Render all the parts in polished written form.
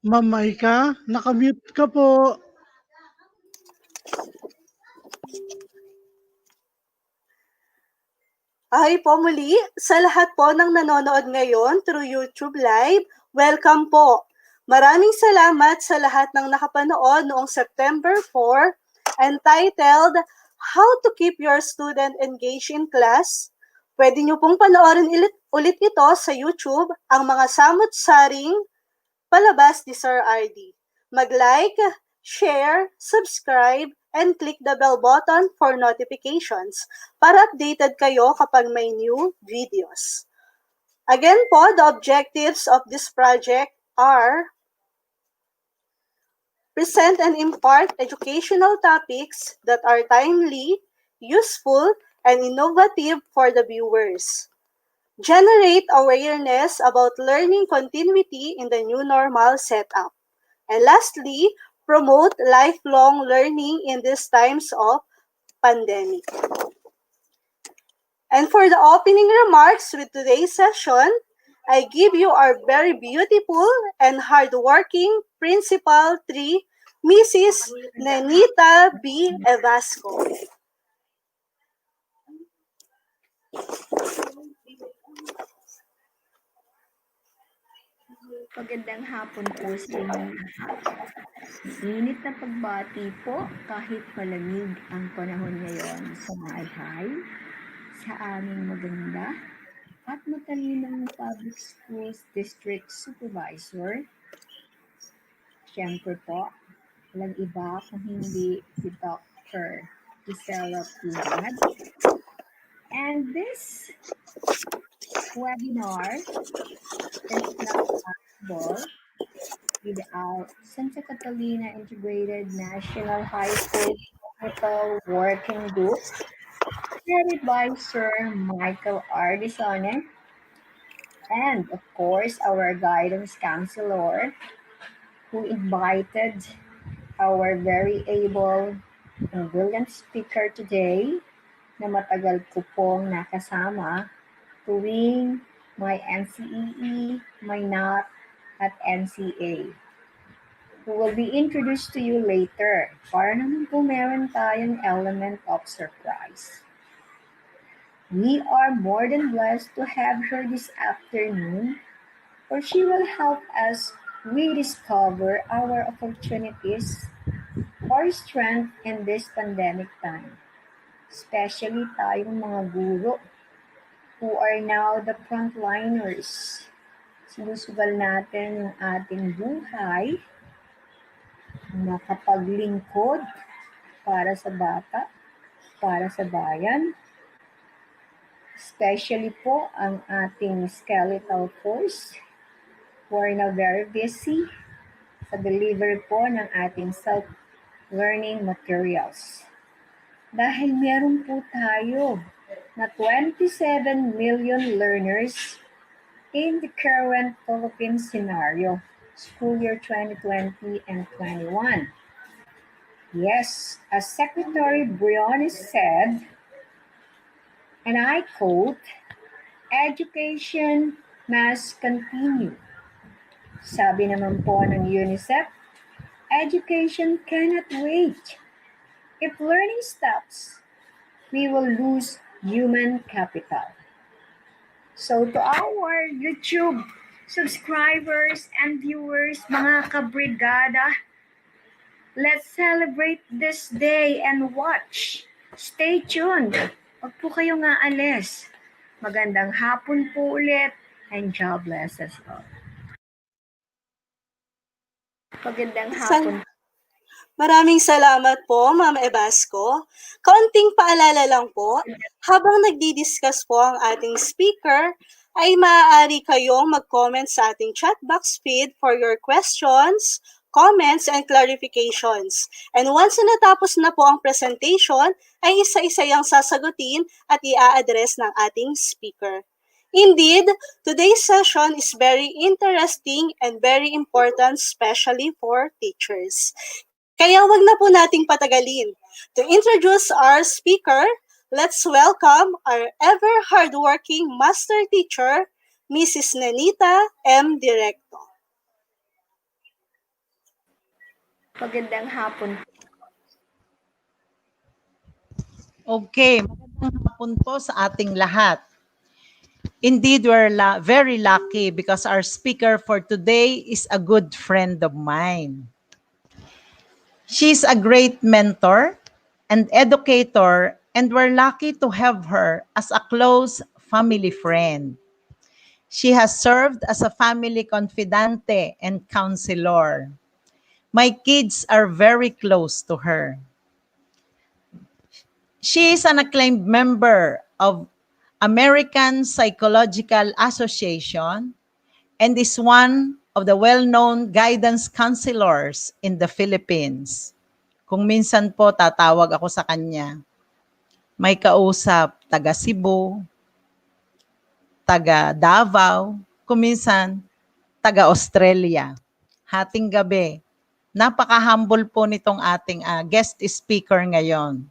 Ma'am Maika, nakamute ka po. Hi po muli sa lahat po ng nanonood ngayon through YouTube Live. Welcome po. Maraming salamat sa lahat ng nakapanood noong September 4 entitled How to Keep Your Student Engaged in Class. Pwede nyo pong panoorin ulit ito sa YouTube ang mga samut-saring palabas ni Sir RD. Mag-like, share, subscribe, and click the bell button for notifications para updated kayo kapag may new videos. Again po, the objectives of this project are present and impart educational topics that are timely, useful, and innovative for the viewers. Generate awareness about learning continuity in the new normal setup. And lastly, promote lifelong learning in these times of pandemic. And for the opening remarks with today's session, I give you our very beautiful and hardworking Principal 3, Mrs. Nenita B. Evasco. Magandang hapon po sa inyong lahat. Init na pagbati po kahit malamig ang panahon ngayon sa Mayhay, sa aming maganda at matalinong Public Schools District Supervisor. Siyempre po, walang iba kung hindi si Dr. Gisela Pugad. And this webinar is not possible without Santa Catalina Integrated National High School Technical Working Group, headed by Sir Michael Ardisone, and of course our guidance counselor, who invited our very able and brilliant speaker today, na matagal ko pong nakasama tuwing may NCEE, may NOT, at NCA, who will be introduced to you later para naman po meron tayong element of surprise. We are more than blessed to have her this afternoon, for she will help us rediscover our opportunities or strength in this pandemic time, especially tayong mga guro who are now the frontliners. Sinusugal natin yung ating buhay, makapaglingkod para sa bata, para sa bayan, especially po ang ating skeletal force who are now very busy sa delivery po ng ating self-learning materials. Dahil meron po tayo na 27 million learners in the current Philippine scenario, school year 2020 and 21. Yes, as Secretary Briones said, and I quote, "Education must continue." Sabi naman po ng UNICEF, education cannot wait. If learning stops, we will lose human capital. So to our YouTube subscribers and viewers, mga kabrigada, let's celebrate this day and watch. Stay tuned. Huwag po kayong aalis. Magandang hapon po ulit and God bless us all. Magandang hapon. Maraming salamat po, Ma'am Evasco. Kaunting paalala lang po, habang nagdi-discuss po ang ating speaker, ay maaari kayong mag-comment sa ating chat box feed for your questions, comments, and clarifications. And once na natapos na po ang presentation, ay isa-isa yang sasagutin at i-address ng ating speaker. Indeed, today's session is very interesting and very important, especially for teachers. Kaya wag na po nating patagalin. To introduce our speaker, let's welcome our ever hardworking master teacher, Mrs. Nenita M. Directo. Magandang hapon. Okay, magandang hapon po sa ating lahat. Indeed, we're very lucky because our speaker for today is a good friend of mine. She's a great mentor and educator, and we're lucky to have her as a close family friend. She has served as a family confidante and counselor. My kids are very close to her. She is an acclaimed member of American Psychological Association and is one of the well-known guidance counselors in the Philippines. Kung minsan po tatawag ako sa kanya, may kausap taga Cebu, taga Davao, kung minsan taga Australia. Hating gabi. Napaka-humble po nitong ating guest speaker ngayon.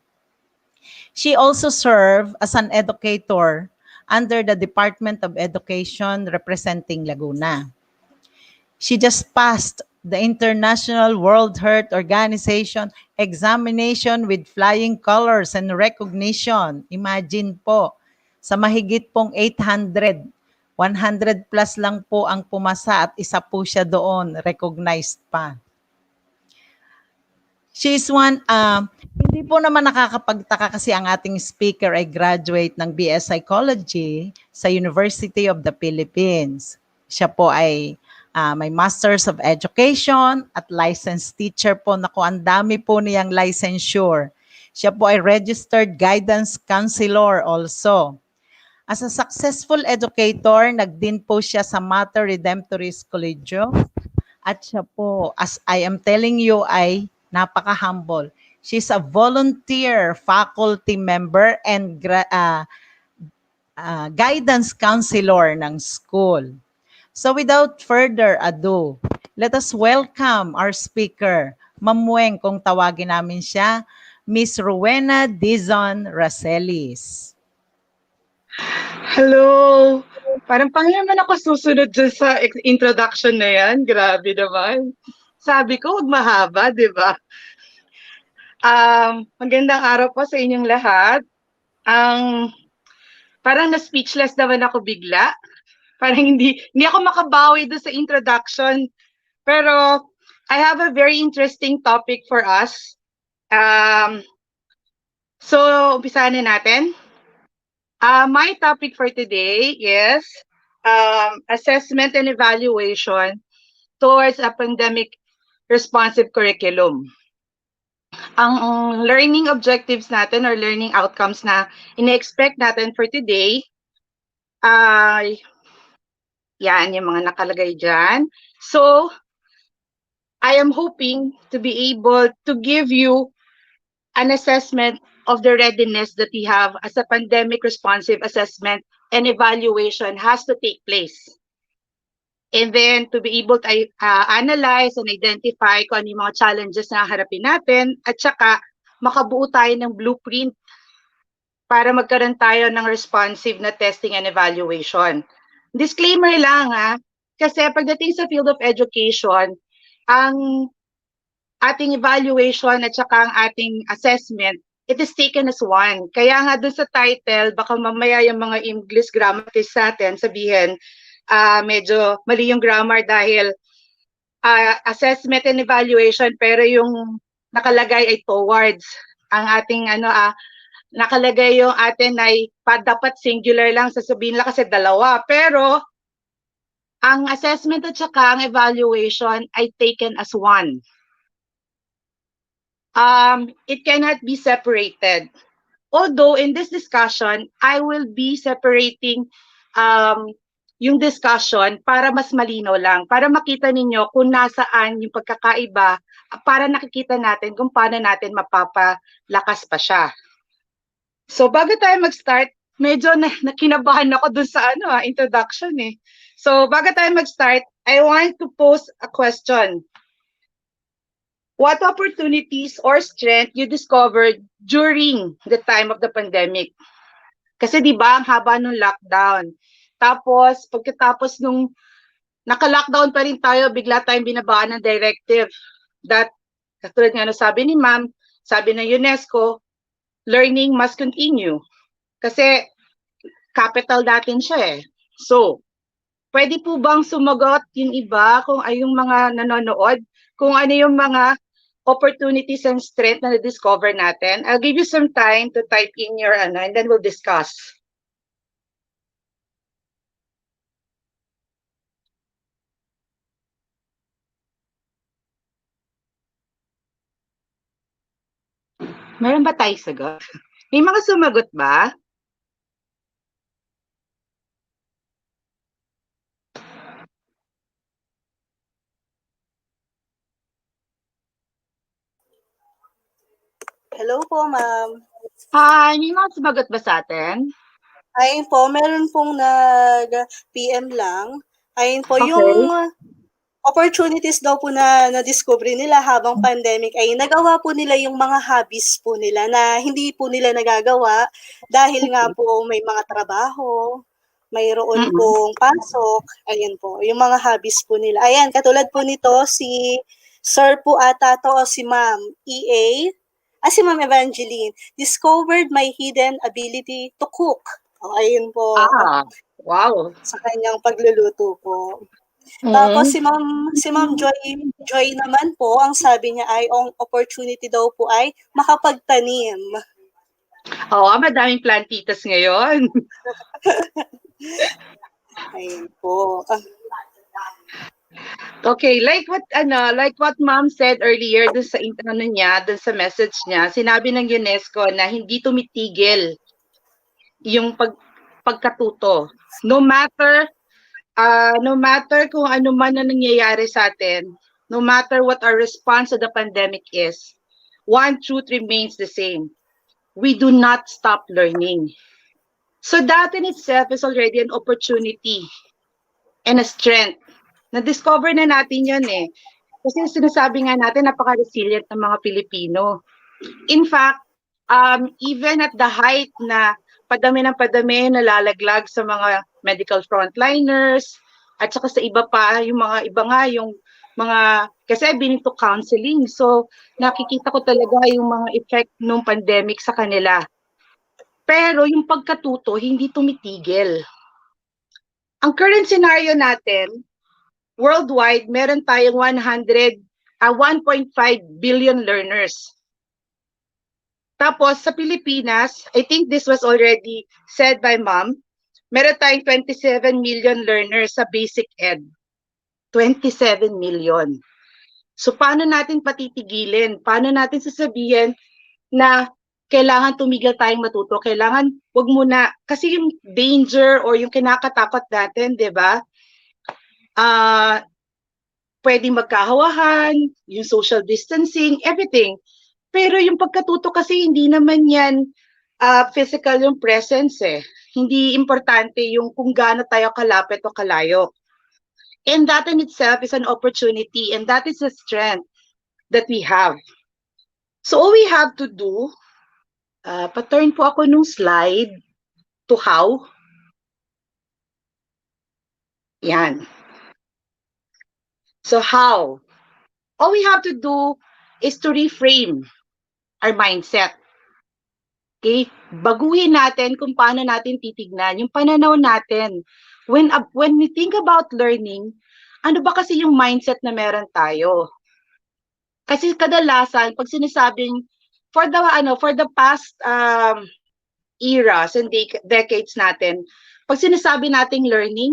She also served as an educator under the Department of Education representing Laguna. She just passed the International World Health Organization examination with flying colors and recognition. Imagine po, sa mahigit pong 800, 100 plus lang po ang pumasa at isa po siya doon, recognized pa. She's one, hindi po naman nakakapagtaka kasi ang ating speaker ay graduate ng BS Psychology sa University of the Philippines. Siya po ay may Masters of Education at licensed teacher po. Naku, ang dami po niyang licensure. Siya po ay registered guidance counselor also. As a successful educator, nagdin po siya sa Mater Redemptoris Collegio. At siya po, as I am telling you, ay napaka-humble. She's a volunteer faculty member and guidance counselor ng school. So without further ado, let us welcome our speaker, Ma'am Weng, kung tawagin namin siya, Miss Rowena Dizon Racelis. Hello! Parang naman ako susunod dyan sa introduction na yan. Grabe naman. Sabi ko, huwag mahaba, di ba? Magandang araw po sa inyong lahat. Parang na-speechless naman ako bigla. Parang hindi ako makabawi doon sa introduction. Pero I have a very interesting topic for us. So, umpisahan na natin. My topic for today is assessment and evaluation towards a pandemic responsive curriculum. Ang learning objectives natin or learning outcomes na ine-expect natin for today ay yan yung mga nakalagay dyan. So, I am hoping to be able to give you an assessment of the readiness that we have as a pandemic responsive assessment and evaluation has to take place. And then to be able to analyze and identify kung ano yung mga challenges na harapin natin at saka makabuo tayo ng blueprint para magkaroon tayo ng responsive na testing and evaluation. Disclaimer lang kasi pagdating sa field of education, ang ating evaluation at saka ang ating assessment, it is taken as one. Kaya nga dun sa title, baka mamaya yung mga English grammatists natin sabihin, medyo mali yung grammar dahil assessment and evaluation pero yung nakalagay ay towards. Ang ating nakalagay yung atin ay dapat singular lang, sasabihin lang kasi dalawa. Pero ang assessment at saka ang evaluation ay taken as one. It cannot be separated. Although in this discussion, I will be separating yung discussion para mas malinaw lang, para makita ninyo kung nasaan yung pagkakaiba, para nakikita natin kung paano natin mapapalakas pa siya. So bago tayo mag-start, medyo nakinabahan ako dun sa introduction eh. So bago tayo mag-start, I want to pose a question. What opportunities or strength you discovered during the time of the pandemic? Kasi di ba ang haba nung lockdown. Tapos pagkatapos nung naka-lockdown pa rin tayo, bigla tayong binabaan ng directive that Katulad nga sabi ni Ma'am, sabi ng UNESCO, learning must continue. Kasi capital natin siya eh. So, pwede po bang sumagot yung iba kung ay yung mga nanonood, kung ano yung mga opportunities and strength na na-discover natin? I'll give you some time to type in your and then we'll discuss. Meron ba tayo sagot? May mga sumagot ba? Hello po, ma'am. Hi, may mga sumagot ba sa atin? Ayun po, meron pong nag-PM lang. Ayun po, Okay. yung opportunities daw po na na-discover nila habang pandemic ay nagawa po nila yung mga hobbies po nila na hindi po nila nagagawa dahil nga po may mga trabaho, mayroon pong pasok, ayun po, yung mga hobbies po nila. Ayan, katulad po nito, si Sir po ata to o si Ma'am EA, si Ma'am Evangeline, discovered my hidden ability to cook. O, ayun po, Wow. sa kanyang pagluluto po. Tapos si Ma'am Joy naman po, ang sabi niya ay ang opportunity daw po ay makapagtanim. Oo, madaming plantitas ngayon. Ayun po. Okay, like what Ma'am said earlier dun sa dun sa message niya, sinabi ng UNESCO na hindi tumitigil yung pagkatuto. No matter kung ano man ang nangyayari sa atin, no matter what our response to the pandemic is, one truth remains the same. We do not stop learning. So that in itself is already an opportunity and a strength. Na-discover na natin yun eh. Kasi sinasabi nga natin, napaka-resilient ng mga Pilipino. In fact, even at the height na padami ng padami nalalaglag sa mga medical frontliners, at saka sa iba pa, yung mga iba nga, yung mga, kasi I've been into counseling, so nakikita ko talaga yung mga effect ng pandemic sa kanila. Pero yung pagkatuto, hindi tumitigil. Ang current scenario natin, worldwide, meron tayong 1.5 billion learners. Tapos sa Pilipinas, I think this was already said by Ma'am, meron tayong 27 million learners sa basic ed. 27 million. So paano natin patitigilin? Paano natin sasabihin na kailangan tumigil tayong matuto? Kailangan wag muna, kasi yung danger or yung kinakatakot natin, di ba? Pwedeng magkahawahan, yung social distancing, everything. Pero yung pagkatuto kasi hindi naman yan physical yung presence eh. Hindi importante yung kung gaano tayo kalapit o kalayo. And that in itself is an opportunity and that is a strength that we have. So all we have to do, pa-turn po ako nung slide to how. Yan. So how? All we have to do is to reframe our mindset. Okay? Baguhin natin kung paano natin titignan yung pananaw natin. When we think about learning, ano ba kasi yung mindset na meron tayo? Kasi kadalasan pag sinasabing for the past eras and decades natin, pag sinasabi nating learning,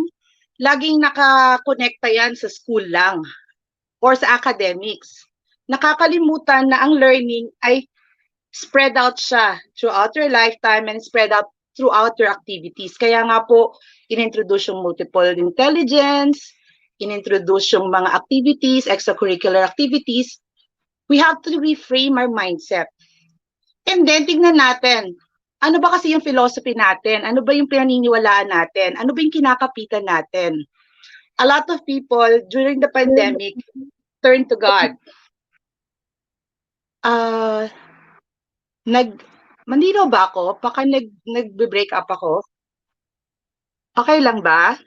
laging nakakonekta yan sa school lang or sa academics. Nakakalimutan na ang learning ay spread out siya throughout your lifetime and spread out throughout your activities. Kaya nga po, inintroduce yung multiple intelligence, inintroduce yung mga activities, extracurricular activities. We have to reframe our mindset. And then, tignan natin, ano ba kasi yung philosophy natin? Ano ba yung pinaniniwalaan natin? Ano ba yung kinakapitan natin? A lot of people during the pandemic turned to God. Mandino ba ako? Baka nag-break up ako? Okay lang ba?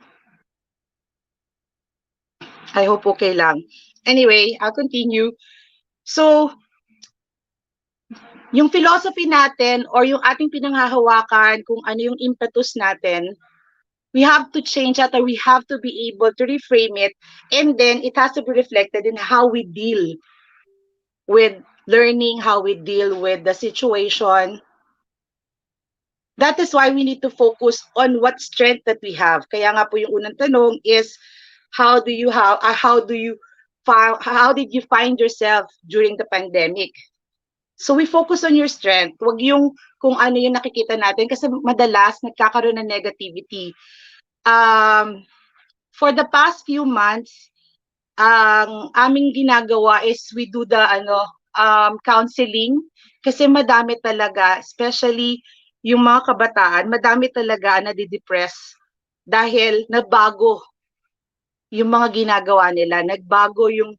I hope okay lang. Anyway, I'll continue. So, yung philosophy natin or yung ating pinanghahawakan, kung ano yung impetus natin, we have to change that, or we have to be able to reframe it, and then it has to be reflected in how we deal with learning, how we deal with the situation. That is why we need to focus on what strength that we have. Kaya nga po yung unang tanong is, how did you find yourself during the pandemic? So we focus on your strength. Wag yung kung ano yung nakikita natin, kasi madalas nagkakaroon ng negativity. For the past few months, ang aming ginagawa is we do the counseling, kasi madami talaga, especially yung mga kabataan, madami talaga na nadidepress dahil nagbago yung mga ginagawa nila, nagbago yung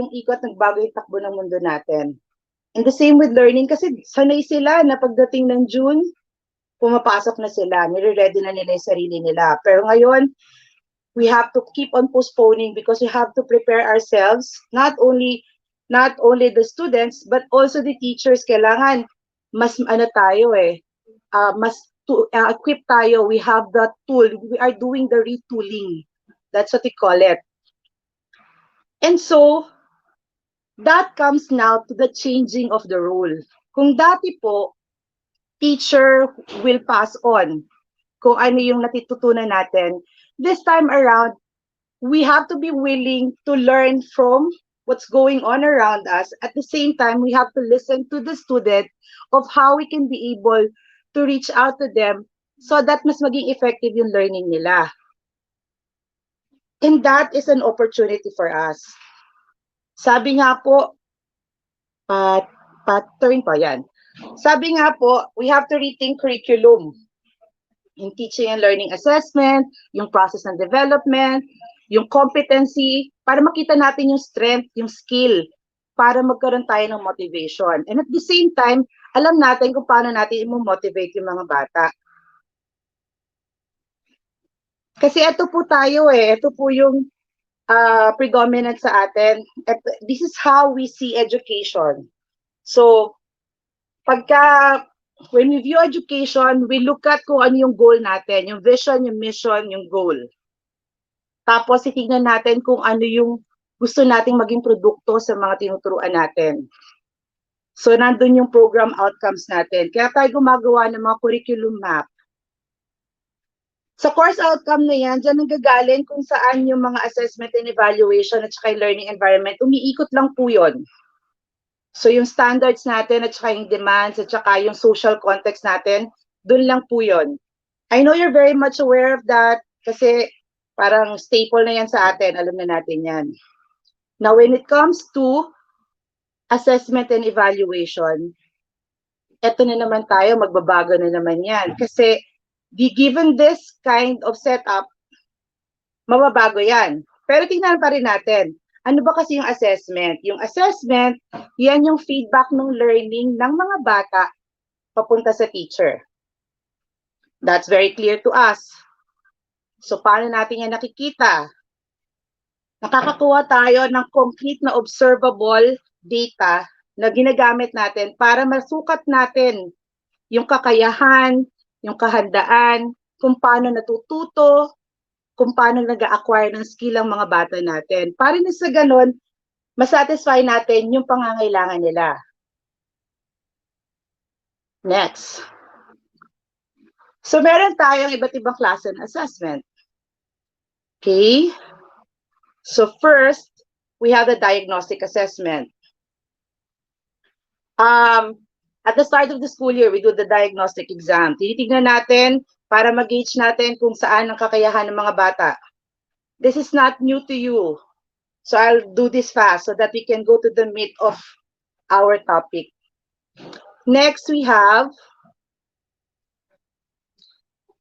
ikot, nagbago yung takbo ng mundo natin. And the same with learning, kasi sanay sila na pagdating ng June, pumapasok na sila, nire-ready na nila yung sarili nila. Pero ngayon, we have to keep on postponing because we have to prepare ourselves, not only the students, but also the teachers. Kailangan mas mas equip tayo. We have the tool. We are doing the retooling. That's what we call it. And so, that comes now to the changing of the role. Kung dati po, teacher will pass on kung ano yung natututunan natin, this time around, we have to be willing to learn from what's going on around us. At the same time, we have to listen to the student of how we can be able to reach out to them so that mas maging effective yung learning nila. And that is an opportunity for us. Sabi nga po, pattern pa yan. Sabi nga po, we have to rethink curriculum. Yung teaching and learning assessment, yung process ng development, yung competency, para makita natin yung strength, yung skill, para magkaroon tayo ng motivation. And at the same time, alam natin kung paano natin i-motivate yung mga bata. Kasi ito po tayo ito po yung predominant sa atin. This is how we see education. So, when we view education, we look at kung ano yung goal natin, yung vision, yung mission, yung goal. Tapos, titignan natin kung ano yung gusto nating maging produkto sa mga tinuturuan natin. So, nandun yung program outcomes natin. Kaya tayo gumagawa ng mga curriculum map. Sa course outcome na yan, dyan nanggagaling kung saan yung mga assessment and evaluation at saka yung learning environment, umiikot lang po yun. So yung standards natin at saka yung demands at saka yung social context natin, dun lang po yun. I know you're very much aware of that kasi parang staple na yan sa atin, alam na natin yan. Now when it comes to assessment and evaluation, eto na naman tayo, magbabago na naman yan. Kasi given this kind of setup, mababago yan. Pero tingnan pa rin natin, ano ba kasi yung assessment? Yung assessment, yan yung feedback ng learning ng mga bata papunta sa teacher. That's very clear to us. So, paano natin yan nakikita? Nakakakuha tayo ng concrete na observable data na ginagamit natin para masukat natin yung kakayahan, yung kahandaan, kung paano natututo, kung paano nag-acquire ng skill ang mga bata natin. Para na sa ganun, masatisfy natin yung pangangailangan nila. Next. So, meron tayong iba't ibang klase ng assessment. Okay? So, first, we have the diagnostic assessment. At the start of the school year, we do the diagnostic exam. Tinitignan natin para mag-gauge natin kung saan ang kakayahan ng mga bata. This is not new to you. So I'll do this fast so that we can go to the meat of our topic. Next, we have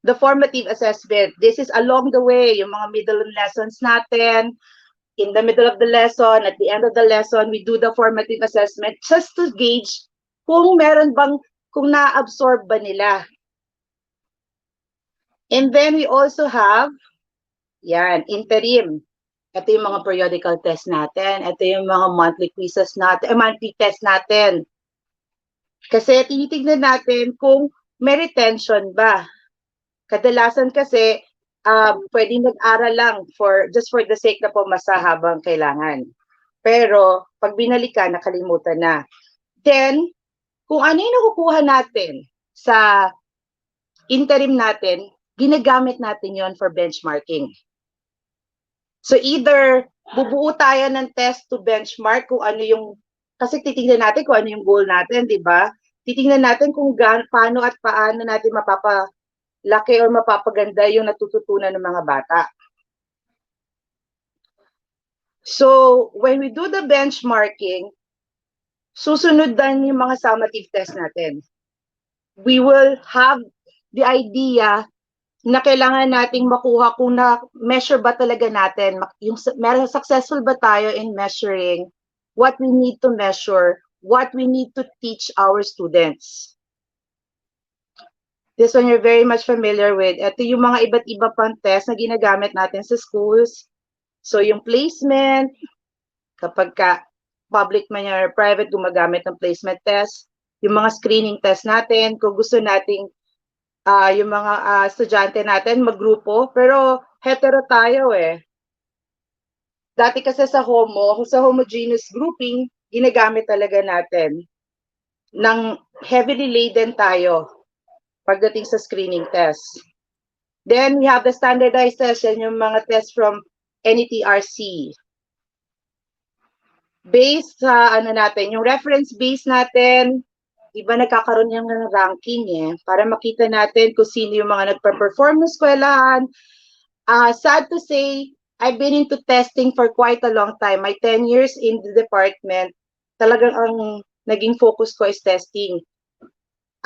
the formative assessment. This is along the way, yung mga middle lessons natin. In the middle of the lesson, at the end of the lesson, we do the formative assessment just to gauge kung meron bang, kung na-absorb ba nila. And then we also have, interim. Ito yung mga periodical test natin. Ito yung mga monthly quizzes natin, monthly test natin. Kasi tinitignan natin kung may retention ba. Kadalasan kasi, pwedeng nag-aral lang just for the sake na pumasa habang kailangan. Pero, pag binalikan, nakalimutan na. Then, kung ano yung nakukuha natin sa interim natin, ginagamit natin yon for benchmarking. So either bubuo tayo ng test to benchmark kung ano yung, kasi titingnan natin kung ano yung goal natin, di ba? Titingnan natin kung paano at paano natin mapapalaki or mapapaganda yung natututunan ng mga bata. So when we do the benchmarking, susunod din yung mga summative test natin. We will have the idea na kailangan nating makuha kung na-measure ba talaga natin, yung successful ba tayo in measuring what we need to measure, what we need to teach our students. This one you're very much familiar with. Ito yung mga iba't iba pang test na ginagamit natin sa schools. So yung placement, kapag public man or private, gumagamit ng placement test. Yung mga screening test natin, kung gusto nating yung mga estudyante natin maggrupo, pero hetero tayo eh. Dati kasi sa homogeneous grouping, ginagamit talaga natin ng heavily laden tayo pagdating sa screening test. Then we have the standardized test, yan yung mga test from NETRC. Based sa natin, yung reference base natin, iba nagkakaroon yung ranking para makita natin kung sino yung mga nagpa-perform ng eskwelahan. Sad to say, I've been into testing for quite a long time. My 10 years in the department, talagang ang naging focus ko is testing.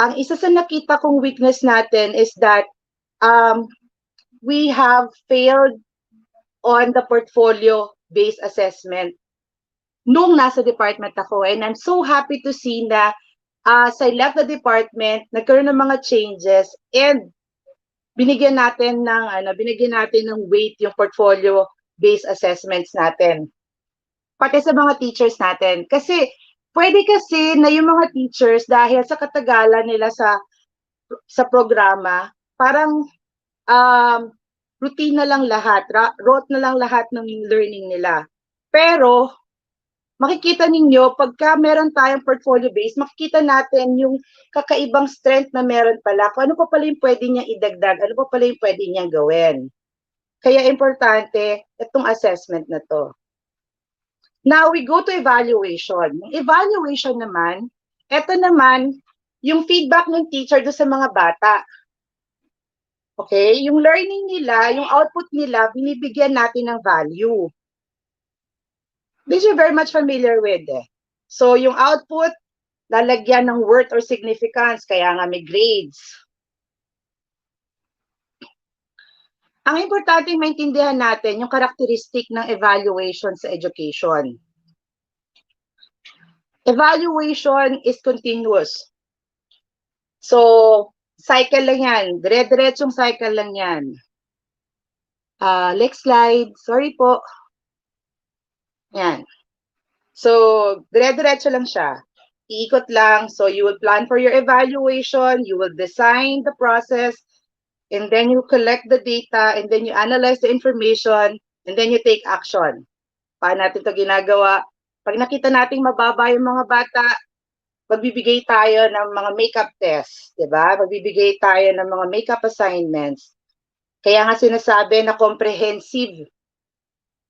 Ang isa sa nakita kong weakness natin is that we have failed on the portfolio-based assessment nung nasa department ako. And I'm so happy to see na as I left the department, nagkaroon ng mga changes and binigyan natin ng weight yung portfolio-based assessments natin. Pati sa mga teachers natin. Kasi, pwede kasi na yung mga teachers, dahil sa katagalan nila sa programa, parang routine na lang lahat, rote na lang lahat ng learning nila. Pero, makikita ninyo, pagka meron tayong portfolio base, makikita natin yung kakaibang strength na meron pala. Kung ano pa pala yung pwede niyang idagdag, ano pa pala yung pwede niyang gawin. Kaya importante, itong assessment na to. Now, we go to evaluation. Yung evaluation naman, ito naman, yung feedback ng teacher do sa mga bata. Okay? Yung learning nila, yung output nila, binibigyan natin ng value. This you're very much familiar with. So, yung output, lalagyan ng worth or significance, kaya nga may grades. Ang importante maintindihan natin yung characteristic ng evaluation sa education. Evaluation is continuous. So, cycle lang yan. Dire-diretsong cycle lang yan. Next slide. Sorry po. Yan. So, dire-diretso lang siya. Iikot lang. So, you will plan for your evaluation, you will design the process, and then you collect the data, and then you analyze the information, and then you take action. Paano natin ito ginagawa? Pag nakita nating mababa yung mga bata, magbibigay tayo ng mga makeup tests, di ba? Magbibigay tayo ng mga makeup assignments. Kaya nga sinasabi na comprehensive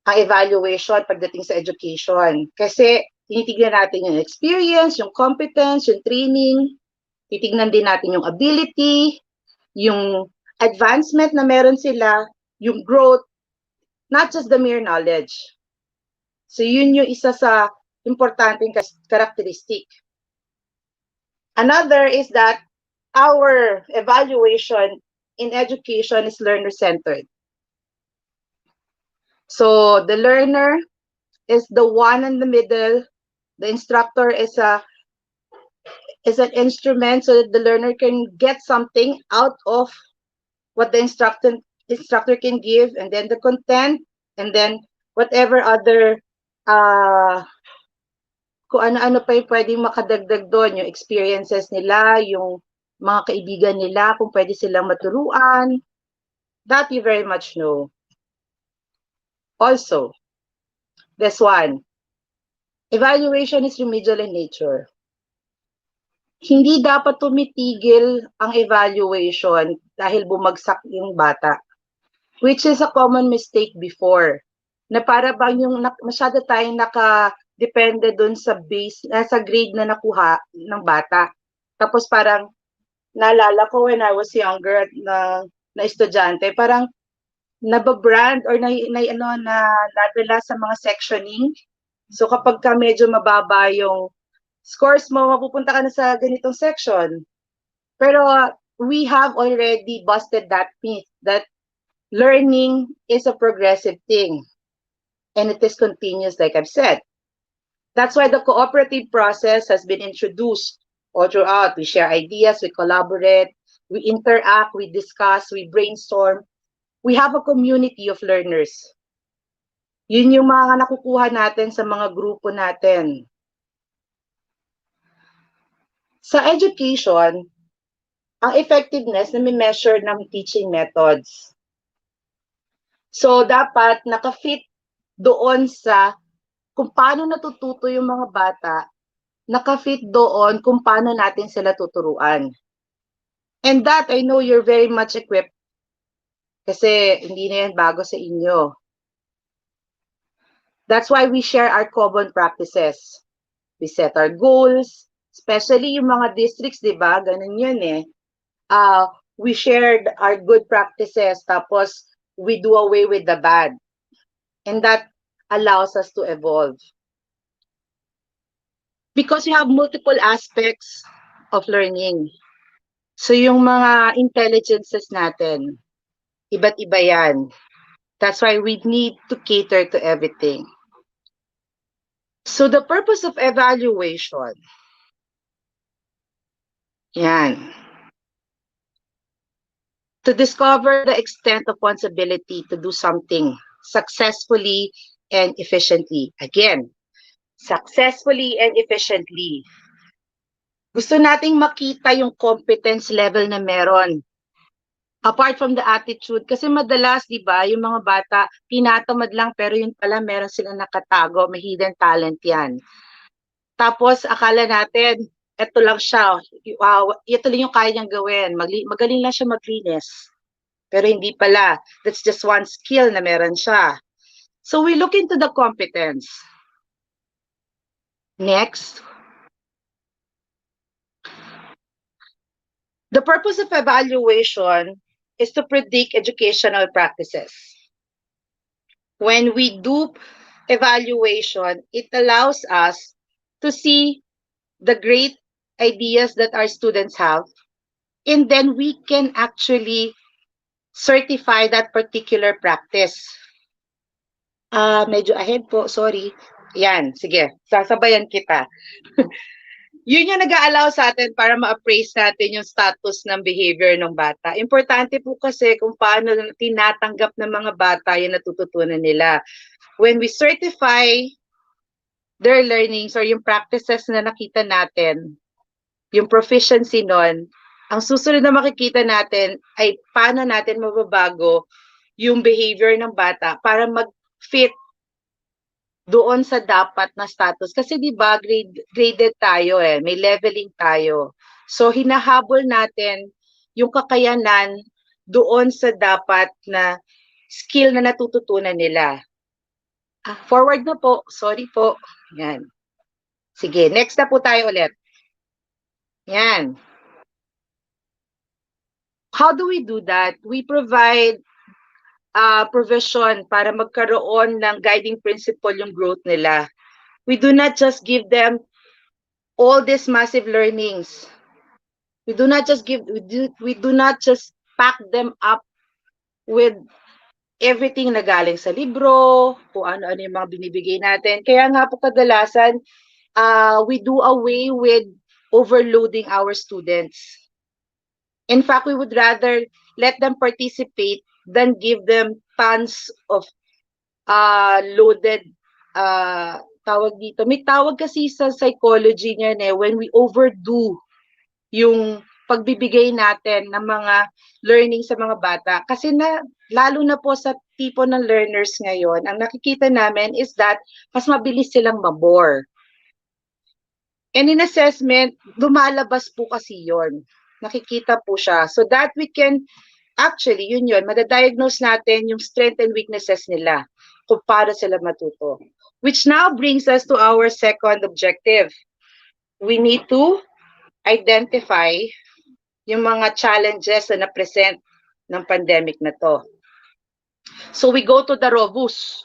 ang evaluation pagdating sa education. Kasi tinitignan natin yung experience, yung competence, yung training. Titignan din natin yung ability, yung advancement na meron sila, yung growth, not just the mere knowledge. So yun yung isa sa importanteng characteristic. Another is that our evaluation in education is learner-centered. So the learner is the one in the middle. The instructor is an instrument so that the learner can get something out of what the instructor can give, and then the content, and then whatever other kung ano-ano pa yung pwedeng makadagdag doon, yung experiences nila, yung mga kaibigan nila, kung pwede silang maturuan, that you very much know. Also, this one, evaluation is remedial in nature. Hindi dapat tumitigil ang evaluation dahil bumagsak yung bata, which is a common mistake before, na para bang yung masyado tayong nakadepende dun sa base, sa grade na nakuha ng bata. Tapos parang, naalala ko when I was younger na estudyante, parang nababrand or nadala sa mga sectioning. So kapag ka medyo mababa yung scores mo, mapupunta ka na sa ganitong section. Pero we have already busted that myth that learning is a progressive thing. And it is continuous, like I've said. That's why the cooperative process has been introduced all throughout. We share ideas, we collaborate, we interact, we discuss, we brainstorm. We have a community of learners. Yun yung mga nakukuha natin sa mga grupo natin. Sa education, ang effectiveness na may measure ng teaching methods. So, dapat nakafit doon sa kung paano natututo yung mga bata, nakafit doon kung paano natin sila tuturuan. And that, I know you're very much equipped kasi hindi na yan bago sa inyo. That's why we share our common practices. We set our goals, especially yung mga districts, di ba? Ganun yun eh. We shared our good practices, tapos we do away with the bad. And that allows us to evolve. Because you have multiple aspects of learning. So yung mga intelligences natin, iba't iba yan. That's why we need to cater to everything. So the purpose of evaluation, yan. To discover the extent of one's ability to do something successfully and efficiently. Again, successfully and efficiently. Gusto nating makita yung competence level na meron. Apart from the attitude, kasi madalas, di ba, yung mga bata, tinatamad lang, pero yun pala, meron silang nakatago, may hidden talent yan. Tapos, akala natin, eto lang siya, ito lang yung kaya niyang gawin, magaling lang siya maglinis. Pero hindi pala, that's just one skill na meron siya. So, we look into the competence. Next. The purpose of evaluation is to predict educational practices. When we do evaluation, it allows us to see the great ideas that our students have, and then we can actually certify that particular practice. Medyo ahead po, sorry. Yan, sige, sasabayan kita. Yun yung nag-a-allow sa atin para ma-appraise natin yung status ng behavior ng bata. Importante po kasi kung paano tinatanggap ng mga bata yung natututunan nila. When we certify their learnings or yung practices na nakita natin, yung proficiency nun, ang susunod na makikita natin ay paano natin mababago yung behavior ng bata para mag-fit doon sa dapat na status. Kasi di ba graded tayo eh, may leveling tayo. So hinahabol natin yung kakayanan doon sa dapat na skill na natututunan nila. Forward na po, sorry po. Yan. Sige, next na po tayo ulit. Yan. How do we do that? We provide provision para magkaroon ng guiding principle yung growth nila. We do not just give them all these massive learnings. We do not just pack them up with everything na galing sa libro, kung ano-ano yung mga binibigay natin. Kaya nga po kadalasan, we do away with overloading our students. In fact, we would rather let them participate than give them tons of loaded tawag dito. May tawag kasi sa psychology niyan when we overdo yung pagbibigay natin ng mga learning sa mga bata. Kasi lalo na po sa tipo ng learners ngayon, ang nakikita namin is that mas mabilis silang mabore. And in assessment, lumalabas po kasi yon. Nakikita po siya. So that we can, actually, yun, madadiagnose natin yung strength and weaknesses nila kung paano sila matuto. Which now brings us to our second objective. We need to identify yung mga challenges na na-present ng pandemic na to. So we go to the ROBUS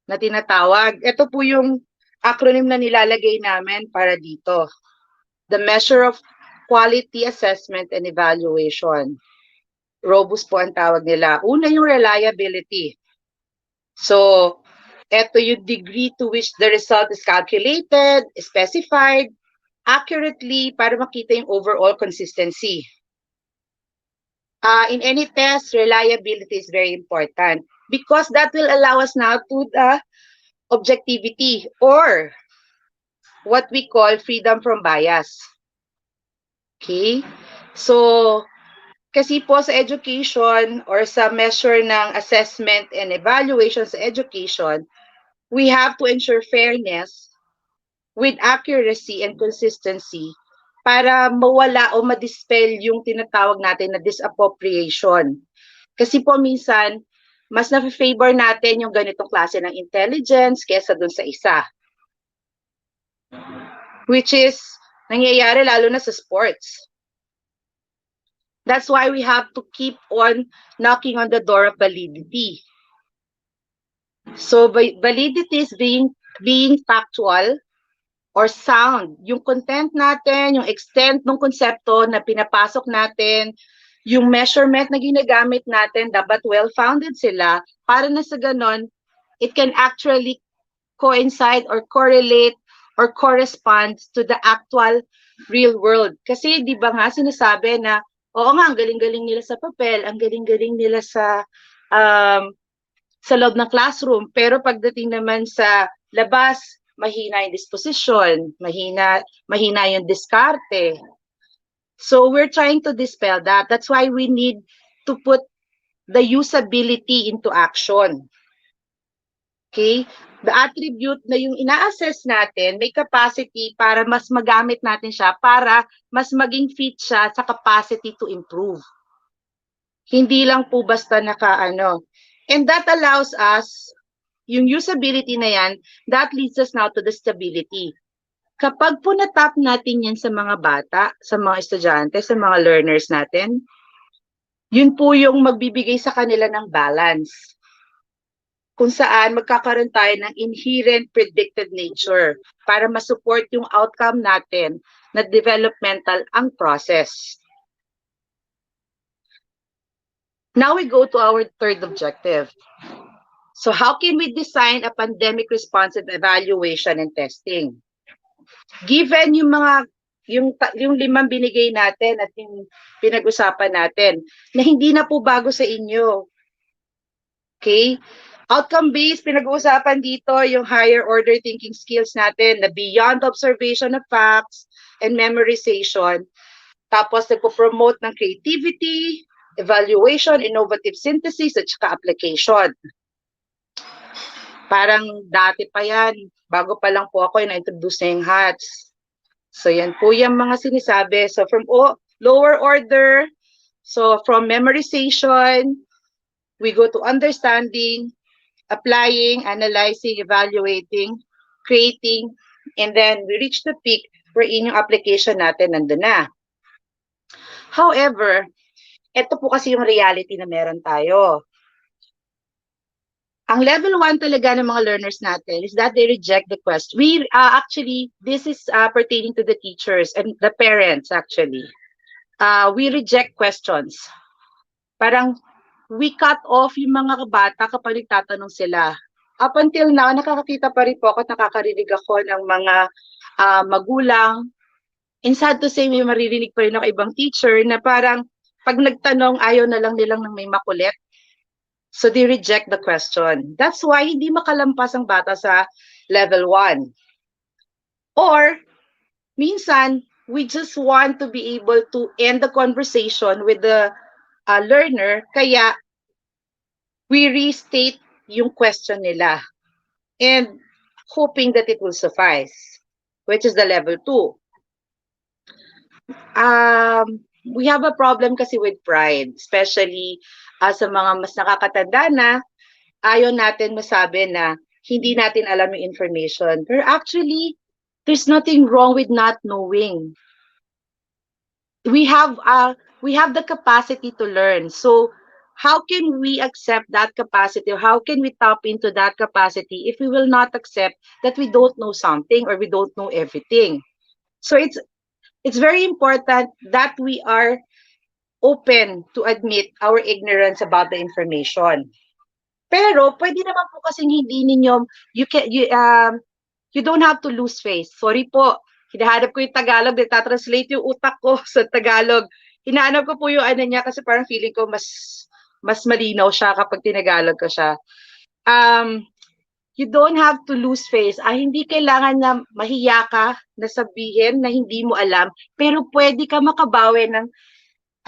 na tinatawag. Ito po yung acronym na nilalagay namin para dito. The Measure of Quality Assessment and Evaluation. ROBUS po ang tawag nila. Una yung reliability. So, ito yung degree to which the result is calculated, specified, accurately para makita yung overall consistency. In any test, reliability is very important because that will allow us now to the objectivity or what we call freedom from bias. Okay? So, kasi po sa education or sa measure ng assessment and evaluation sa education, we have to ensure fairness with accuracy and consistency para mawala o madispel yung tinatawag natin na disappropriation. Kasi po minsan, mas na-favor natin yung ganitong klase ng intelligence kesa dun sa isa. Which is, nangyayari lalo na sa sports. That's why we have to keep on knocking on the door of validity. So, validity is being factual or sound. Yung content natin, yung extent ng konsepto na pinapasok natin, yung measurement na ginagamit natin, dapat well-founded sila para na sa ganon, it can actually coincide or correlate or correspond to the actual real world. Kasi di ba nga sinasabi na, oo nga, ang galing-galing nila sa papel, ang galing-galing nila sa loob ng classroom, pero pagdating naman sa labas, mahina yung disposition, mahina yung diskarte. So we're trying to dispel that. That's why we need to put the usability into action. Okay? The attribute na yung ina-assess natin, may capacity para mas magamit natin siya, para mas maging fit siya sa capacity to improve. Hindi lang po basta nakaano. And that allows us, yung usability na yan, that leads us now to the stability. Kapag po na-tap natin yan sa mga bata, sa mga estudyante, sa mga learners natin, yun po yung magbibigay sa kanila ng balance. Kung saan magkakaroon tayo ng inherent predicted nature para masupport yung outcome natin na developmental ang process. Now we go to our third objective. So how can we design a pandemic responsive evaluation and testing? Given yung yung limang binigay natin at yung pinag-usapan natin na hindi na po bago sa inyo. Okay? Outcome-based, pinag-uusapan dito yung higher order thinking skills natin na beyond observation of facts and memorization. Tapos nagpo-promote ng creativity, evaluation, innovative synthesis, at saka application. Parang dati pa yan, bago pa lang po ako na-introduce na yung HATS. So yan po yung mga sinasabi. So from lower order, so from memorization, we go to understanding, applying, analyzing, evaluating, creating, and then we reach the peak wherein yung application natin nandun na. However, ito po kasi yung reality na meron tayo. Ang level 1 talaga ng mga learners natin is that they reject the question. Actually, this is pertaining to the teachers and the parents actually. We reject questions. Parang we cut off yung mga bata kapag nagtatanong sila. Up until now, nakakakita pa rin po ako at nakakarinig ako ng mga magulang. And sad to say, may maririnig pa rin ako ibang teacher na parang pag nagtanong, ayaw na lang nilang ng may makulit. So they reject the question. That's why hindi makalampas ang bata sa level 1. Or minsan, we just want to be able to end the conversation with the learner, kaya we restate yung question nila and hoping that it will suffice, which is the level 2. We have a problem kasi with pride, especially sa mga mas nakakatanda na, ayaw natin masabi na hindi natin alam yung information. Pero actually, there's nothing wrong with not knowing. We have the capacity to learn. So how can we accept that capacity? How can we tap into that capacity if we will not accept that we don't know something or we don't know everything? So it's very important that we are open to admit our ignorance about the information. Pero pwede naman po kasing hindi ninyo, you don't have to lose face. Sorry po, hinahanap ko yung Tagalog, nagtatranslate yung utak ko sa Tagalog. Hinahanap ko po yung ano niya kasi parang feeling ko mas malinaw siya kapag tinagalog ko siya. You don't have to lose face. Hindi kailangan na mahiya ka na sabihin na hindi mo alam, pero pwede ka makabawi ng,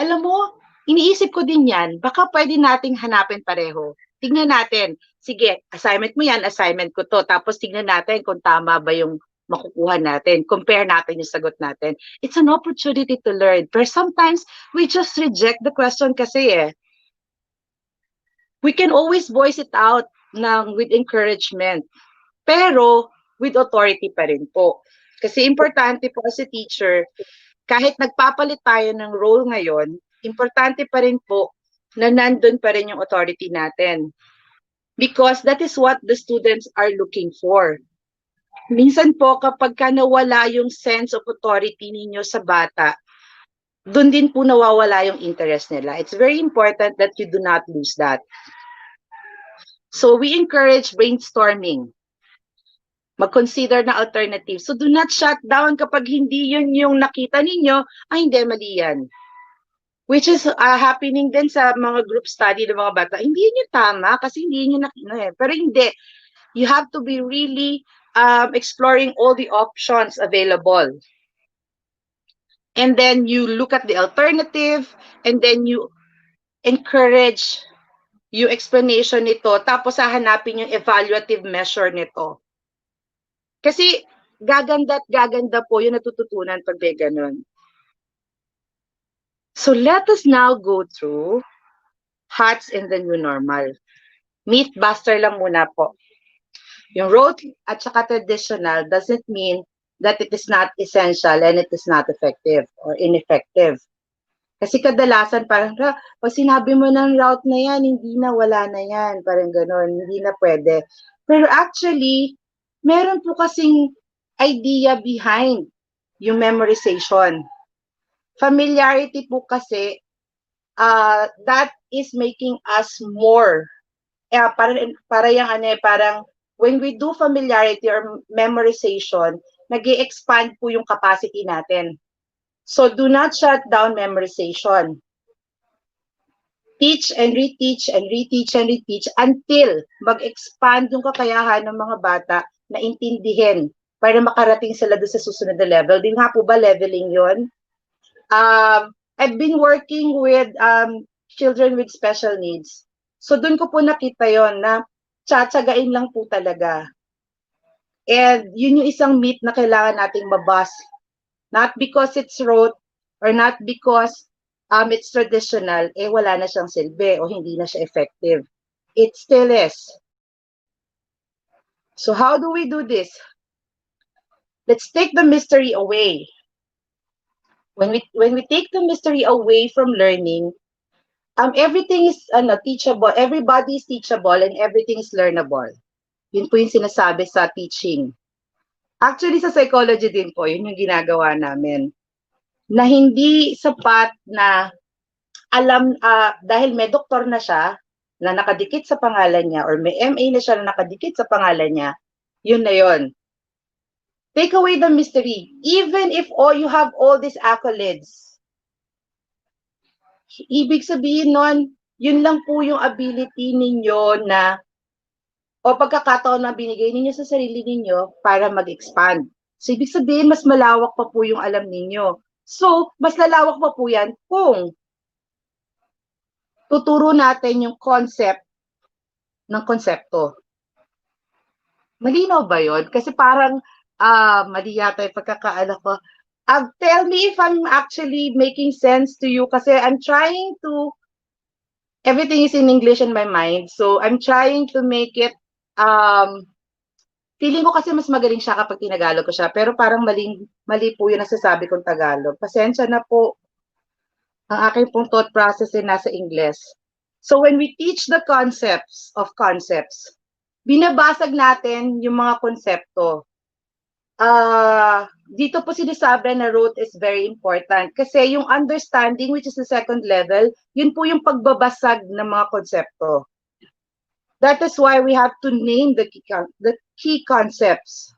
alam mo, iniisip ko din yan, baka pwede nating hanapin pareho. Tingnan natin, sige, assignment mo yan, assignment ko to, tapos tingnan natin kung tama ba yung makukuha natin, compare natin yung sagot natin. It's an opportunity to learn, but sometimes we just reject the question kasi we can always voice it out with encouragement, pero with authority pa rin po. Kasi importante po as a teacher, kahit nagpapalit tayo ng role ngayon, importante pa rin po na nandun pa rin yung authority natin. Because that is what the students are looking for. Minsan po, kapag ka nawala yung sense of authority ninyo sa bata, dun din po nawawala yung interest nila. It's very important that you do not lose that. So we encourage brainstorming. Mag-consider na alternatives. So do not shut down kapag hindi yun yung nakita ninyo, hindi, mali yan. Which is happening din sa mga group study ng mga bata. Hindi yun yung tama kasi hindi yun yung nakita. Pero hindi. You have to be really exploring all the options available. And then you look at the alternative and then you encourage yung explanation nito, tapos hahanapin yung evaluative measure nito. Kasi gaganda at gaganda po yung natututunan pag may ganun. So let us now go through HATS in the new normal. Mythbuster lang muna po. Yung rote at saka traditional doesn't mean that it is not essential and it is not effective or ineffective. Kasi kadalasan parang, pag sinabi mo ng route na yan, hindi na, wala na yan. Parang gano'n, hindi na pwede. Pero actually, meron po kasing idea behind yung memorization. Familiarity po kasi, that is making us more. Parang when we do familiarity or memorization, nag-i-expand po yung capacity natin. So do not shut down memorization. Teach and reteach and reteach and reteach until mag-expand yung kakayahan ng mga bata na intindihin para makarating sila doon sa susunod na level. Di nga po ba leveling yun? I've been working with children with special needs. So doon ko po nakita yon na tsatsagain lang po talaga. And yun yung isang myth na kailangan nating mabas. Not because it's rote or not because it's traditional, wala na siyang silbi o hindi na siya effective. It still is. So how do we do this? Let's take the mystery away. When we take the mystery away from learning, everything is teachable. Everybody is teachable and everything is learnable. Yun po yung sinasabi sa teaching. Actually, sa psychology din po, yun yung ginagawa namin. Na hindi sapat na alam, dahil may doktor na siya, na nakadikit sa pangalan niya, or may MA na siya na nakadikit sa pangalan niya, yun na yun. Take away the mystery. Even if you have all these accolades, ibig sabihin nun, yun lang po yung ability ninyo na o pagkakataon na binigay ninyo sa sarili ninyo para mag-expand. So, ibig sabihin, mas malawak pa po yung alam ninyo. So, mas lalawak pa po yan kung tuturo natin yung concept ng konsepto. Malinaw ba yun? Kasi parang mali yata yung pagkakaala ko. Tell me if I'm actually making sense to you kasi I'm trying to, everything is in English in my mind. So, I'm trying to make it, feeling ko kasi mas magaling siya kapag tinagalog ko siya. Pero parang mali po yung nasasabi kong Tagalog. Pasensya na po. Ang aking pong thought process ay nasa English. So, when we teach the concepts of concepts, binabasag natin yung mga konsepto. Dito po sinasabi na root is very important kasi yung understanding, which is the second level, yun po yung pagbabasag ng mga konsepto. That is why we have to name the key concepts.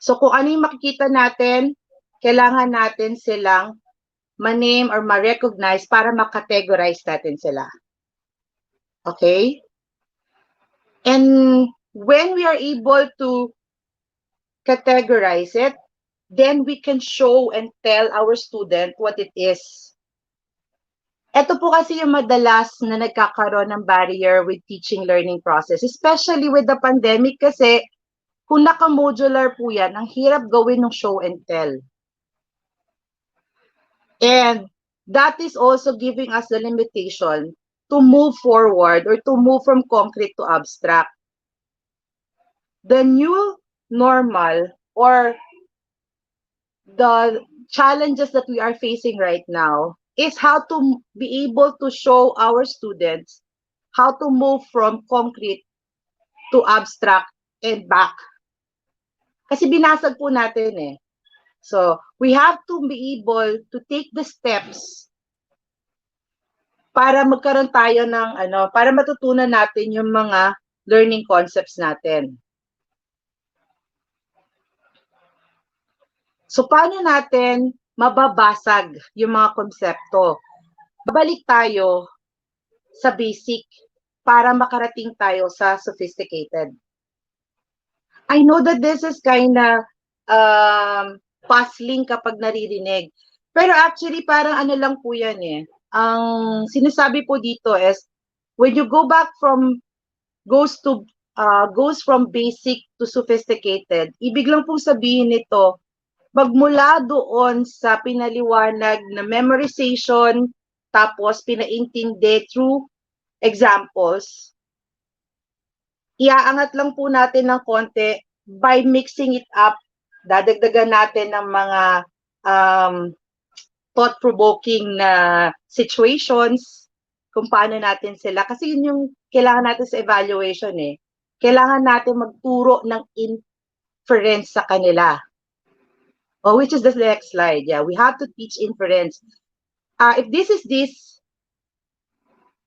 So kung ano yung makikita natin, kailangan natin silang ma-name or ma-recognize para ma-categorize natin sila. Okay? And when we are able to categorize it, then we can show and tell our student what it is. Ito po kasi yung madalas na nagkakaroon ng barrier with teaching learning process, especially with the pandemic kasi kung naka-modular po yan, ang hirap gawin ng show and tell. And that is also giving us the limitation to move forward or to move from concrete to abstract. The new normal or the challenges that we are facing right now is how to be able to show our students how to move from concrete to abstract and back. Kasi binasag po natin eh. So, we have to be able to take the steps para magkaroon tayo ng para matutunan natin yung mga learning concepts natin. So, paano natin mababasag yung mga konsepto? Babalik tayo sa basic para makarating tayo sa sophisticated. I know that this is kinda puzzling kapag naririnig. Pero actually, parang ano lang po yan eh. Ang sinasabi po dito is, when you go back from, goes from basic to sophisticated, ibig lang pong sabihin nito, magmula doon sa pinaliwanag na memorization, tapos pinaintindi through examples, iaangat lang po natin ng konti by mixing it up. Dadagdagan natin ng mga thought-provoking na situations, kung paano natin sila. Kasi yun yung kailangan natin sa evaluation eh. Kailangan natin magturo ng inference sa kanila. Oh, which is the next slide. Yeah, we have to teach inference. If this is this,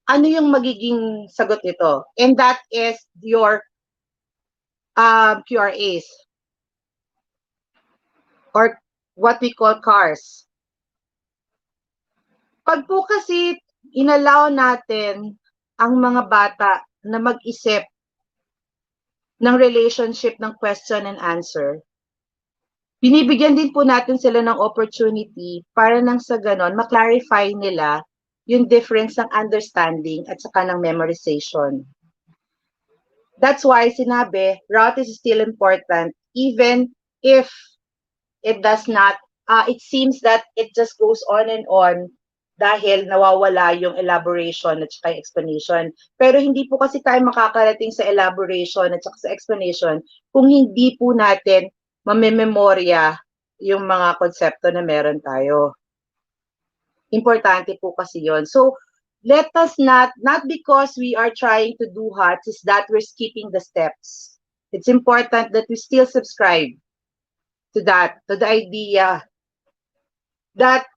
ano yung magiging sagot nito? And that is your QRAs or what we call CARs. Pag po kasi inallow natin ang mga bata na mag-isip ng relationship ng question and answer, binibigyan din po natin sila ng opportunity para nang sa ganon, ma-clarify nila yung difference ng understanding at saka ng memorization. That's why sinabi, route is still important even if it does not, it seems that it just goes on and on dahil nawawala yung elaboration at saka explanation. Pero hindi po kasi tayo makakarating sa elaboration at saka sa explanation kung hindi po natin mamememorya yung mga konsepto na meron tayo. Importante po kasi yon. So, let us not because we are trying to do hot, is that we're skipping the steps. It's important that we still subscribe to that, to the idea that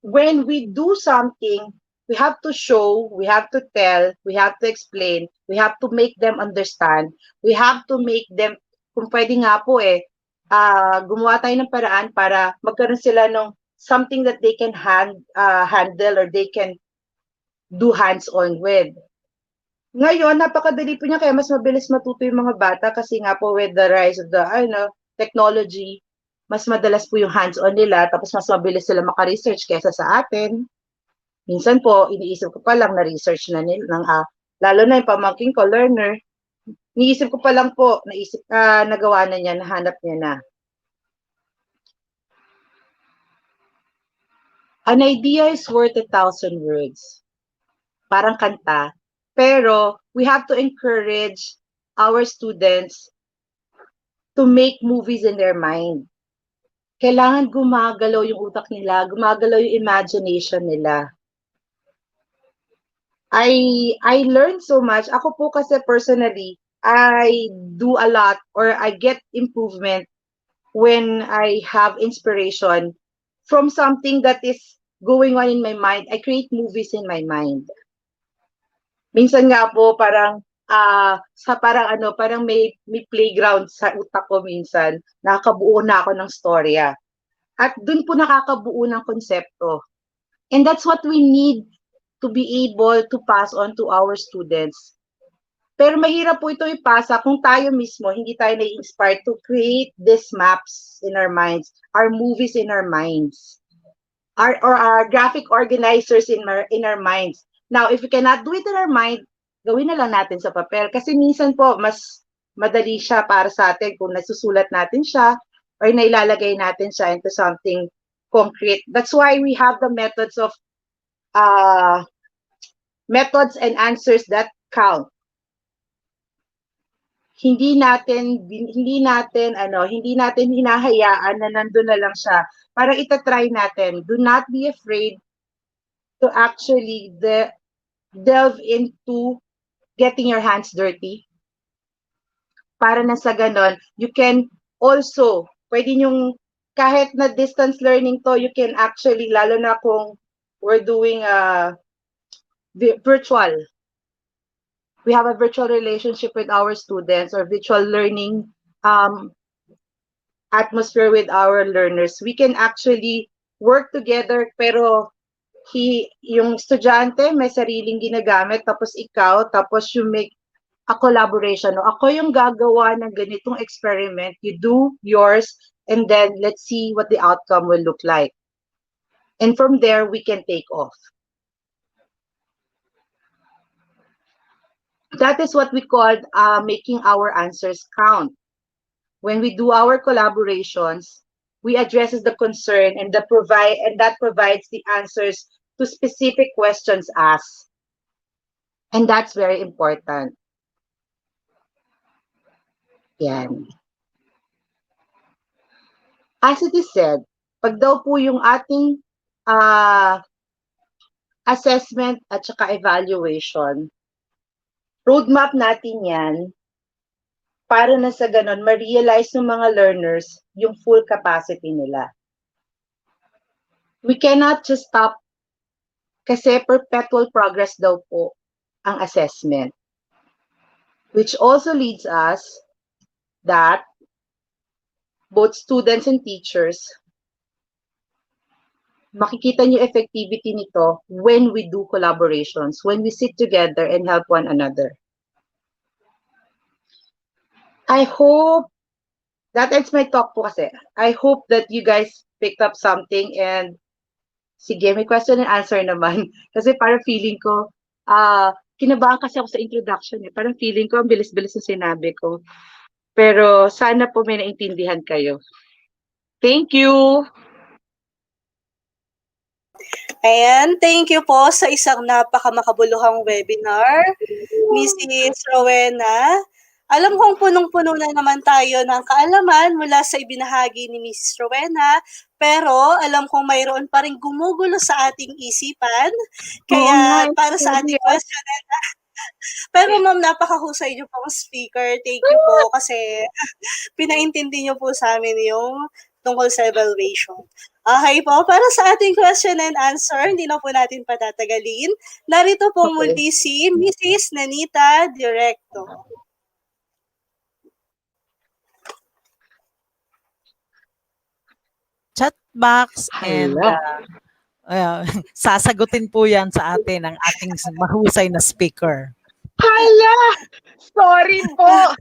when we do something, we have to show, we have to tell, we have to explain, we have to make them understand, we have to make them, kung pwede nga po gumawa tayo ng paraan para magkaroon sila ng something that they can handle or they can do hands-on with. Ngayon, napakadali po niya kaya mas mabilis matuto yung mga bata kasi nga po with the rise of the technology, mas madalas po yung hands-on nila tapos mas mabilis sila maka-research kaysa sa atin. Minsan po, iniisip ko pa lang na research na lalo na yung pamangking ko, learner, iniisip ko pa lang po, nagawa na niya, nahanap niya na. An idea is worth 1,000 words. Parang kanta. Pero, we have to encourage our students to make movies in their mind. Kailangan gumagalaw yung utak nila, gumagalaw yung imagination nila. I learned so much. Ako po kasi personally, I do a lot or I get improvement when I have inspiration from something that is going on in my mind. I create movies in my mind. Minsan nga po parang parang may playground sa utak ko minsan, nakakabuo na ako ng storya. At dun po nakakabuo ng konsepto. And that's what we need to be able to pass on to our students. Pero mahirap po ito ipasa kung tayo mismo, hindi tayo na-inspire to create these maps in our minds, our movies in our minds, our graphic organizers in our minds. Now, if we cannot do it in our mind, gawin na lang natin sa papel. Kasi minsan po, mas madali siya para sa atin kung nasusulat natin siya or nailalagay natin siya into something concrete. That's why we have the methods and answers that count. Hindi natin hinahayaan na nandun na lang siya. Parang itatry natin. Do not be afraid to actually delve into getting your hands dirty. Para na sa ganon, you can also, pwede nyong, kahit na distance learning to, you can actually, lalo na kung we're doing virtual. We have a virtual relationship with our students or virtual learning atmosphere with our learners. We can actually work together, pero yung estudyante may sariling ginagamit, tapos you make a collaboration. No? Ako yung gagawa ng ganitong experiment, you do yours, and then let's see what the outcome will look like. And from there, we can take off. That is what we call making our answers count. When we do our collaborations, we address the concern and that provides the answers to specific questions asked. And that's very important. Yan. As it is said, pag daw po yung ating assessment at saka evaluation, roadmap natin yan para na sa ganon, ma-realize ng mga learners yung full capacity nila. We cannot just stop kasi perpetual progress daw po ang assessment. Which also leads us that both students and teachers, makikita niyo effectivity nito when we do collaborations, when we sit together and help one another. I hope that ends my talk po kasi. I hope that you guys picked up something and sige, may question and answer naman. Kasi parang feeling ko, kinabahan kasi ako sa introduction eh. Parang feeling ko, ang bilis-bilis na sinabi ko. Pero sana po may naintindihan kayo. Thank you! Ayan, thank you po sa isang napakamakabuluhang webinar, Mrs. Rowena. Alam kong punong-puno na naman tayo ng kaalaman mula sa ibinahagi ni Mrs. Rowena, pero alam kong mayroon pa rin gumugulo sa ating isipan. Kaya para sa ating question and pero ma'am, napakahusay niyo pong speaker. Thank you po kasi pinaintindi niyo po sa amin yung tungkol sa evaluation. Okay po, para sa ating question and answer, hindi na po natin patatagalin. Narito po muli si Mrs. Nanita Directo. Chat box and Sasagutin po yan sa atin ng ating mahusay na speaker. Hala! Sorry po.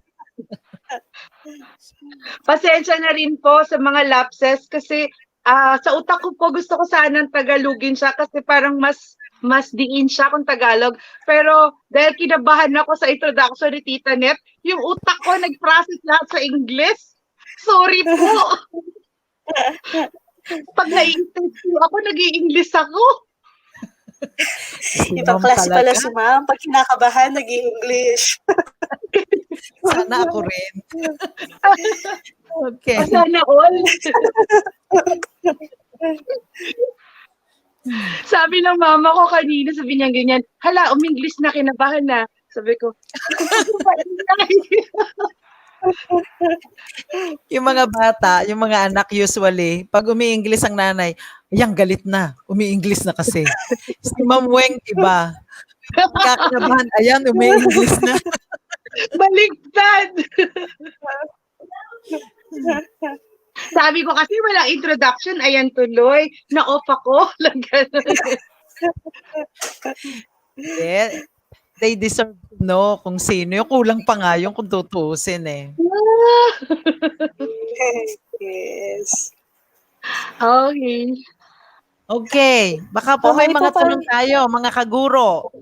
Pasensya na rin po sa mga lapses kasi sa utak ko po gusto ko sanang Tagalogin siya kasi parang mas diin siya kung Tagalog. Pero dahil kinabahan ako sa introduction ni Tita Net, yung utak ko nag-process lahat sa English. Sorry po. Pag nai-interview ako, nag-i-English ako. Si Ibang ma'am klase pala talaga. si ma'am. Pag kinakabahan, nag-i-English. Sana ako rin. Okay. Sana all. Sabi ng mama ko kanina, sabi niya ganyan, hala, uminglis na, kinabahan na. Sabi ko, Yung mga bata, yung mga anak usually, pag umi-English ang nanay, yang galit na, umi-English na kasi. Si Ma'am Weng, iba. Kakinabahan, ayan, umi-English na. baligtad. Sabi ko kasi wala introduction, ayan tuloy, na-off ako. They deserve to know kung sino. Yung kulang pa nga yung kung tutuusin eh. Yes. Okay. Okay. Baka po may Okay po, mga tanong tayo, mga kaguro.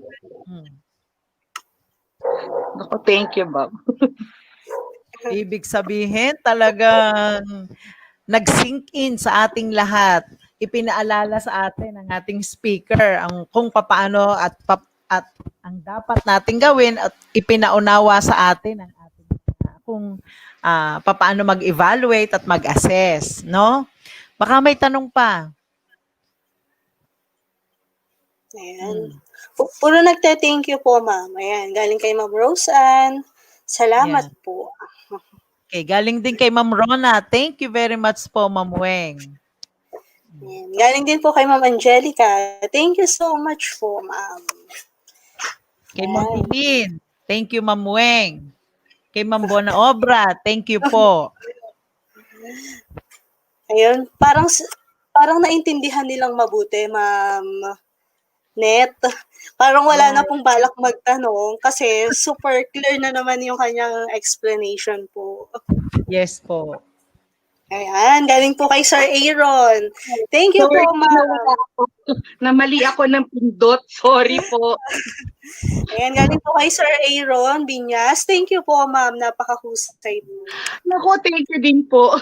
Ako, thank you, Bob. Ibig sabihin, talagang nag-sink in sa ating lahat. Ipinaalala sa atin ng ating speaker ang kung papaano at ang dapat nating gawin at ipinaunawa sa atin ang ating kung papaano mag-evaluate at mag-assess, no? Baka may tanong pa. Ayan. Puro nagte-thank you po, ma'am. Ayan, galing kay Ma'am Roseanne. Salamat Ayan. po. Okay, galing din kay Ma'am Rona. Thank you very much po, Ma'am Weng. Ayan. Galing din po kay Ma'am Angelica. Thank you so much po, ma'am. Kay Ma'am Eileen. Thank you, Ma'am Weng. Kay Ma'am Bona Obra. Thank you po. Ayun, parang naintindihan nilang mabuti, Ma'am Net. Parang wala na pong balak magtanong kasi super clear na naman yung kanyang explanation po. Yes po. Ayan, galing po kay Sir Aaron. Thank you Sorry po, ma'am. na mali ako ng pindot. Sorry po. Ayan, galing po kay Sir Aaron Binyas. Thank you po, ma'am. Napakahusay po. Naku, thank you din po.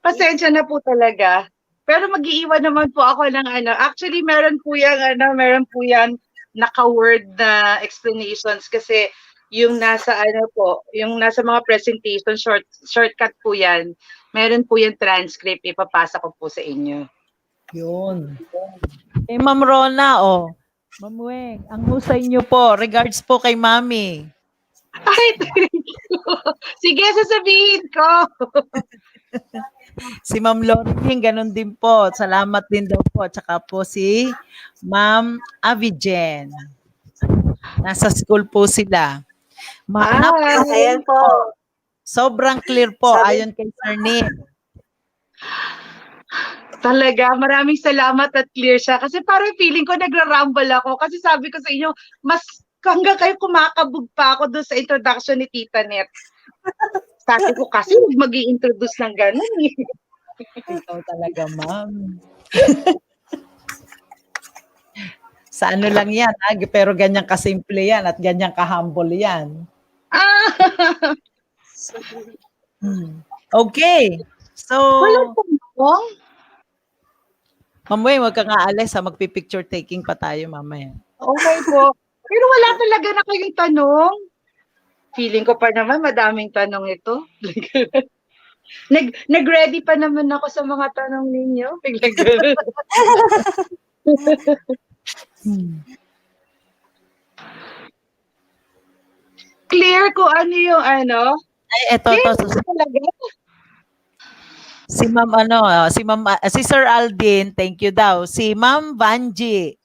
Pasensya na po talaga. Pero mag-iiwan naman po ako ng Actually, meron po yan naka-word na explanations kasi yung nasa yung nasa mga presentation shortcut po yan. Meron po yung transcript, ipapasa ko po sa inyo. Yun. Kay Ma'am Rona, Ma'am Weng, ang husay niyo po. Regards po kay Mami. Ay, thank you. Sige, sasabihin ko. Si Ma'am Loring, ganun din po. Salamat din daw po. Tsaka po si Ma'am Avijen. Nasa school po sila. Ayan po. Sobrang clear po ayon kay Sir Neil. Talaga, maraming salamat at clear siya. Kasi parang feeling ko nagra-rumble ako. Kasi sabi ko sa inyo, mas hanggang kayo kumakabog pa ako doon sa introduction ni Tita Net. Sabi ko kasi mag-i-introduce ng gano'n eh. Ikaw talaga, ma'am. Sa ano lang yan, pero ganyan kasimple yan at ganyan ka-humble yan. Okay. So, Walang tanong? Ma'am Weng, huwag kang aalis ha. Magpipicture taking pa tayo mamaya. Okay po. Pero wala talaga na kayong tanong. Feeling ko pa naman madaming tanong ito. Nag-ready pa naman ako sa mga tanong ninyo. Clear ko ano yung Ay, eto. talaga. Si Sir Aldin, thank you daw. Si Ma'am Vanji,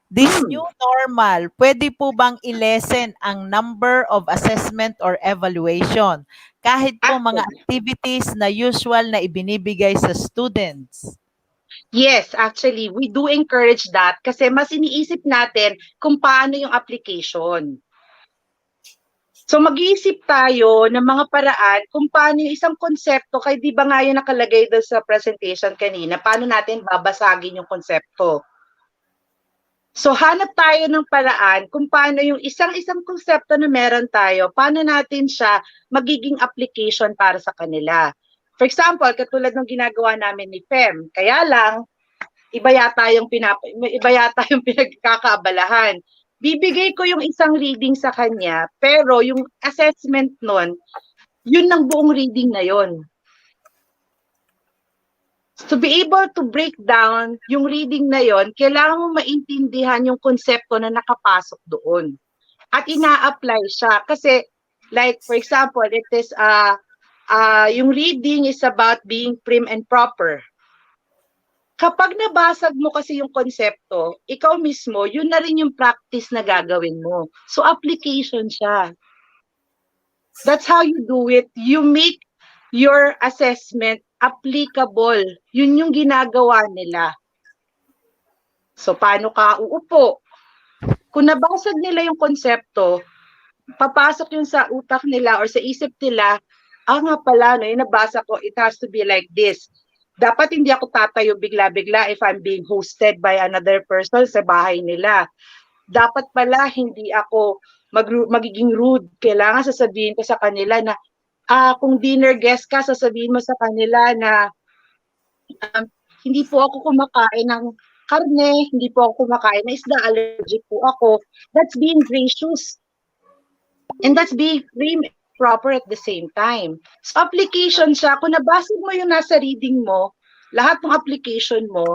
this new normal, pwede po bang i-lessen ang number of assessment or evaluation? Kahit po mga activities na usual na ibinibigay sa students. Yes, actually, we do encourage that kasi mas iniisip natin kung paano yung application. So mag-iisip tayo ng mga paraan kung paano yung isang konsepto, kaya di ba nga yung nakalagay doon sa presentation kanina, paano natin babasagin yung konsepto. So hanap tayo ng paraan kung paano yung isang konsepto na meron tayo, paano natin siya magiging application para sa kanila. For example, katulad ng ginagawa namin ni FEM, kaya lang, iba yata yung pinagkakaabalahan. Bibigay ko yung isang reading sa kanya, pero yung assessment nun, yun ng buong reading na yun. To be able to break down yung reading na yon, kailangan mo maintindihan yung konsepto na nakapasok doon. At ina-apply siya. Kasi, like, for example, it is, yung reading is about being prim and proper. Kapag nabasag mo kasi yung konsepto, ikaw mismo, yun na rin yung practice na gagawin mo. So, application siya. That's how you do it. You make your assessment applicable. Yun yung ginagawa nila. So, paano ka uupo? Kung nabasag nila yung konsepto, papasok yun sa utak nila or sa isip nila, nga pala, no, yung nabasa ko, it has to be like this. Dapat hindi ako tatayo bigla-bigla if I'm being hosted by another person sa bahay nila. Dapat pala hindi ako magiging rude. Kailangan sasabihin ko sa kanila na kung dinner guest ka, sasabihin mo sa kanila na hindi po ako kumakain ng karne, hindi po ako kumakain ng isda, allergic po ako. That's being gracious. And that's being prim and proper at the same time. So application siya, kung nabasa mo yung nasa reading mo, lahat ng application mo,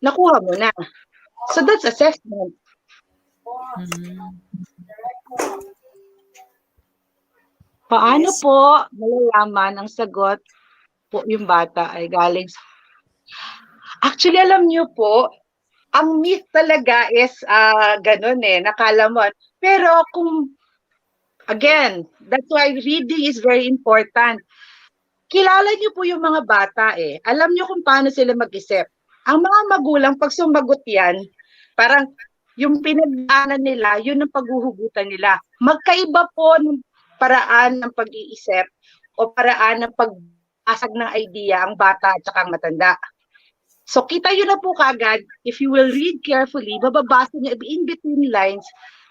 nakuha mo na. So that's assessment. Paano po malalaman ang sagot po yung bata ay galing sa... Actually, alam niyo po, ang myth talaga is ganun nakala mo. Pero kung, again, that's why reading is very important. Kilala niyo po yung mga bata Alam niyo kung paano sila mag-isip. Ang mga magulang, pag sumagot yan, parang yung pinagdaanan nila, yun ang paghuhugutan nila. Magkaiba po ng paraan ng pag-iisip o paraan ng pagbasag ng idea ang bata at saka ang matanda. So kita yun na po kagad, if you will read carefully, bababasa niyo in between lines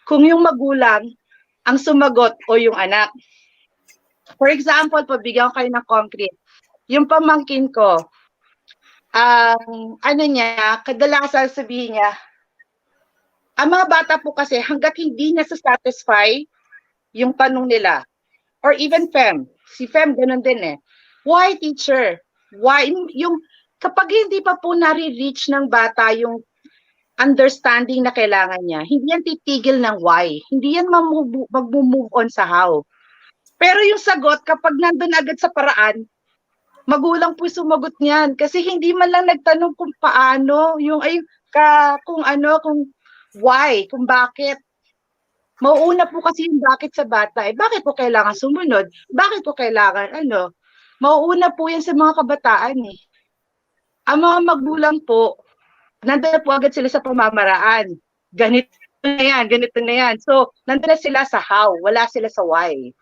kung yung magulang ang sumagot o yung anak. For example, pabigyan kayo ng concrete. Yung pamangkin ko, kadalasan sabihin niya, ang mga bata po kasi hanggat hindi nasa-satisfy yung tanong nila, or even Fem, si Fem ganun din Why, teacher? Why? Kapag hindi pa po nare-reach ng bata yung understanding na kailangan niya, hindi yan titigil ng why. Hindi yan mag-move on sa how. Pero yung sagot, kapag nandun agad sa paraan, magulang po sumagot niyan. Kasi hindi man lang nagtanong kung paano, kung why, kung bakit. Mauuna po kasi yung bakit sa bata. Bakit po kailangan sumunod? Bakit po kailangan Mauuna po yan sa mga kabataan Ang mga magulang po, nandun po agad sila sa pamamaraan. Ganito na yan. So, nandun na sila sa how, wala sila sa why.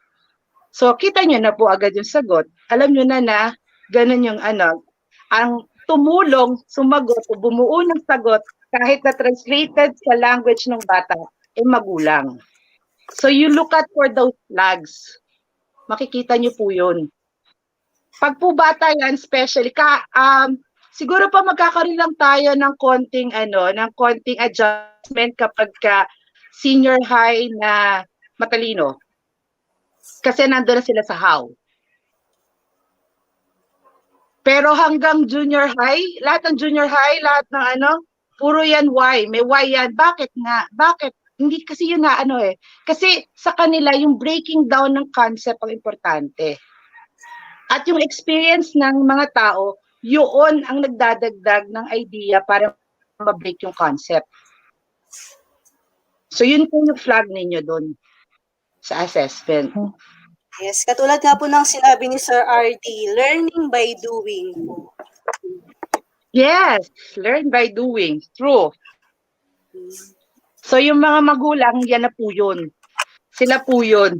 So, kita nyo na po agad yung sagot. Alam nyo na ganun yung ang tumulong, sumagot, o bumuo ng sagot, kahit na translated sa language ng bata, magulang. So, you look at for those flags. Makikita nyo po yun. Pag po bata yan, especially, siguro pa magkakaroon lang tayo ng konting adjustment kapag senior high na matalino. Kasi nandun na sila sa how. Pero hanggang junior high, lahat ng junior high, lahat ng puro yan why. May why yan. Bakit nga? Bakit? Hindi kasi yun Kasi sa kanila, yung breaking down ng concept ang importante. At yung experience ng mga tao, yun ang nagdadagdag ng idea para ma-break yung concept. So yun po yung flag ninyo doon sa assessment. Yes, katulad nga po ng sinabi ni Sir RD, learning by doing po. Yes, learn by doing. True. So yung mga magulang, yan na po yun. Sila po yun.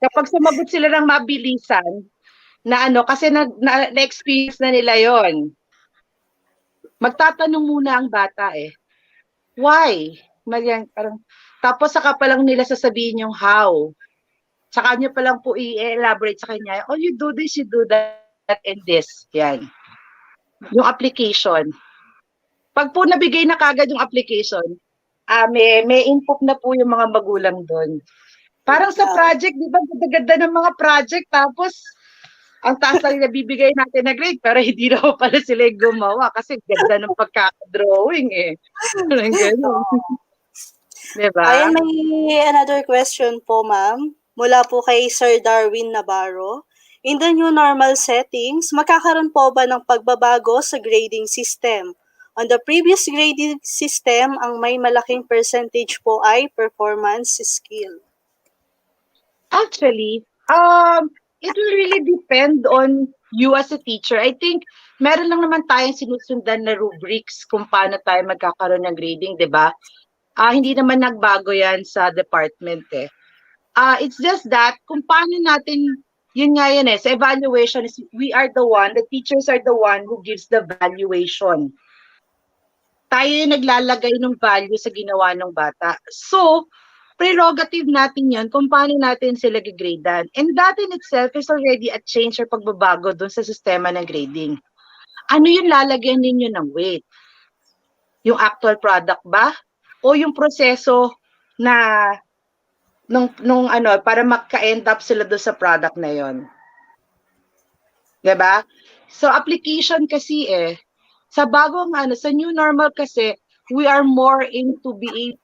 Kapag sumagot sila ng mabilisan, na ano, kasi na-experience na nila yon. Magtatanong muna ang bata eh. Why? Parang, tapos saka pa lang nila sasabihin yung how. Saka nyo pa lang po i-elaborate sa kanya, oh, you do this, you do that, and this. Yan. Yung application. Pag po nabigay na kagad yung application, may input na po yung mga magulang doon. Parang sa project, di ba, ganda ng mga project, tapos ang taas lang nabibigay natin na grade, pero hindi na pala sila gumawa kasi ganda ng pagkakadrawing eh. Parang gano'n. Diba? Ayan, may another question po, ma'am. Mula po kay Sir Darwin Navarro. In the new normal settings, magkakaroon po ba ng pagbabago sa grading system? On the previous grading system, ang may malaking percentage po ay performance skill. Actually, it will really depend on you as a teacher. I think meron lang naman tayong sinusundan na rubrics kung paano tayo magkakaroon ng grading, di ba? Hindi naman nagbago yan sa department eh. It's just that kung paano natin, yun nga yun eh, sa evaluation, the teachers are the one who gives the valuation. Tayo yung naglalagay ng value sa ginawa ng bata. So, prerogative natin yun kung paano natin sila gigradean. And that in itself is already a change or pagbabago dun sa sistema ng grading. Ano yung lalagyan ninyo ng weight? Yung actual product ba? O yung proseso na nung ano, para maka-end up sila doon sa product na yon. Diba? So, application kasi sa bagong sa new normal kasi, we are more into being,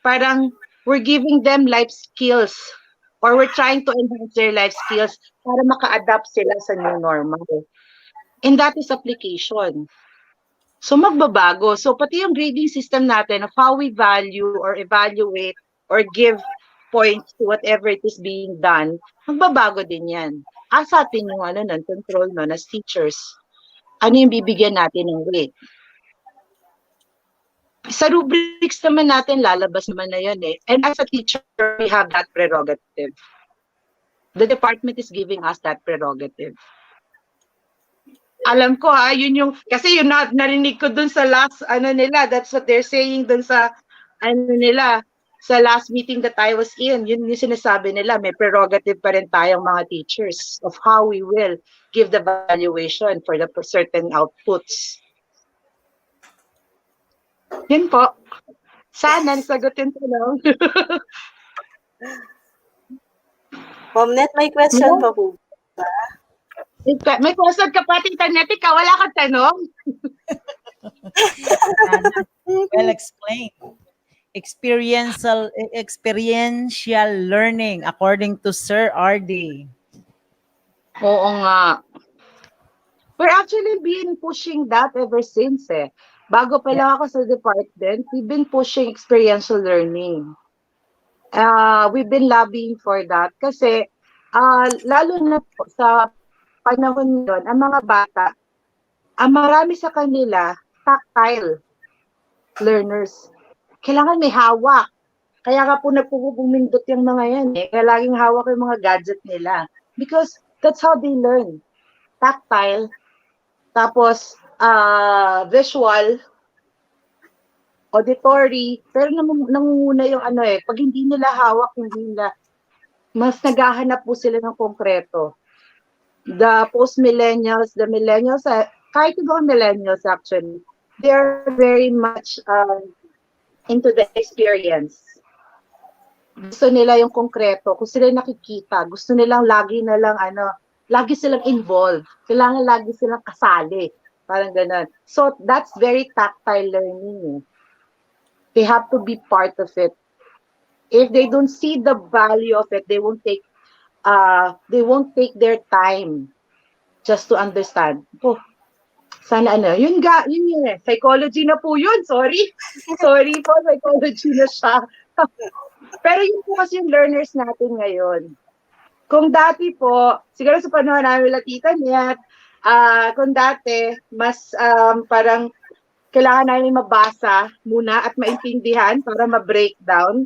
parang we're giving them life skills or we're trying to enhance their life skills para maka-adapt sila sa new normal. And that is application. So, magbabago. So, pati yung grading system natin of how we value or evaluate or give points to whatever it is being done, magbabago din yan. Sa atin yung control as teachers. Ano yung bibigyan natin ng weight? Sa rubrics naman natin, lalabas naman na yun eh. And as a teacher, we have that prerogative. The department is giving us that prerogative. Alam ko yun yung, kasi yun narinig ko dun sa last, nila, that's what they're saying dun sa, nila, sa last meeting that I was in, yun yung sinasabi nila, may prerogative pa rin tayong mga teachers of how we will give the valuation for the certain outputs. Yun po. Sana nasagutin ko lang. Ma'am Net, may question pa po. May question ka pa, Tita Net, ikaw wala kang tanong? Well explained. Experiential learning according to Sir RD. Oo nga. We're actually been pushing that ever since Bago pa lang ako sa department, we've been pushing experiential learning. We've been lobbying for that kasi lalo na po sa panahon ngayon, ang mga bata, marami sa kanila tactile learners. Kailangan may hawak. Kaya ka po nagpupumindot yung mga yan Kaya laging hawak yung mga gadget nila. Because that's how they learn. Tactile, tapos visual, auditory, pero nangunguna yung pag hindi nila hawak, hindi nila, mas naghahanap po sila ng konkreto. The post-millennials, the millennials, kahit ibang millennials actually, they're very much into the experience. Gusto nila yung konkreto. Kung sila nakikita, gusto nilang lagi silang involved. Kailangan lagi silang kasali. Parang ganun. So, that's very tactile learning. They have to be part of it. If they don't see the value of it, they won't take their time just to understand. Sana yun psychology na po yun, sorry po, psychology na siya. Pero yun po kasi yung learners natin ngayon. Kung dati po, siguro sa panahon namin Tita Net, Kung dati, mas parang kailangan namin mabasa muna at maintindihan para ma-breakdown.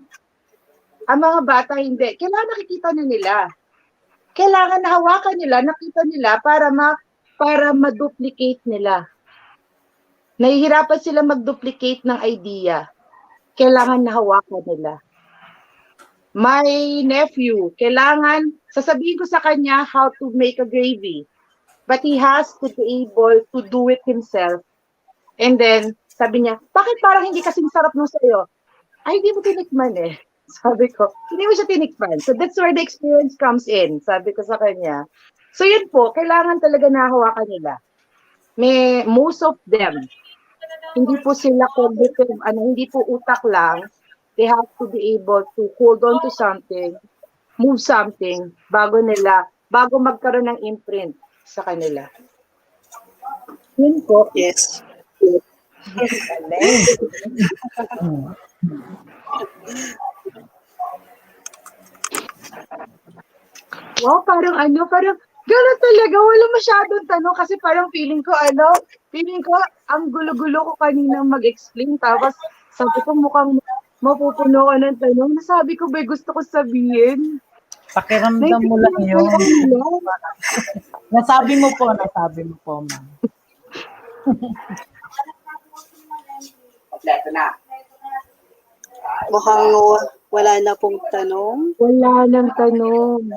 Ang mga bata hindi. Kailangan nakikita na nila. Kailangan nahawakan nila, nakita nila para ma-duplicate nila. Nahihirapan sila mag-duplicate ng idea. Kailangan nahawakan nila. My nephew, kailangan, sasabihin ko sa kanya how to make a gravy. But he has to be able to do it himself. And then, sabi niya, bakit parang hindi kasing sarap nung sa'yo? Ay, hindi mo tinikman eh. Sabi ko, hindi mo siya tinikman. So that's where the experience comes in, sabi ko sa kanya. So yun po, kailangan talaga nahawakan nila. Most of them, hindi po sila cognitive, hindi po utak lang. They have to be able to hold on to something, move something, bago magkaroon ng imprint sa kanila. Yun po. Yes. Wow, parang gano'n talaga, wala masyadong tanong kasi parang feeling ko ang gulo-gulo ko kanina mag-explain tapos sabi ko mukhang mapupuno ko ng tanong. Nasabi ko ba gusto ko sabihin? Pakiramdam mo lang yun. Nasabi mo po, ma'am. Mukhang wala na pong tanong. Wala nang tanong.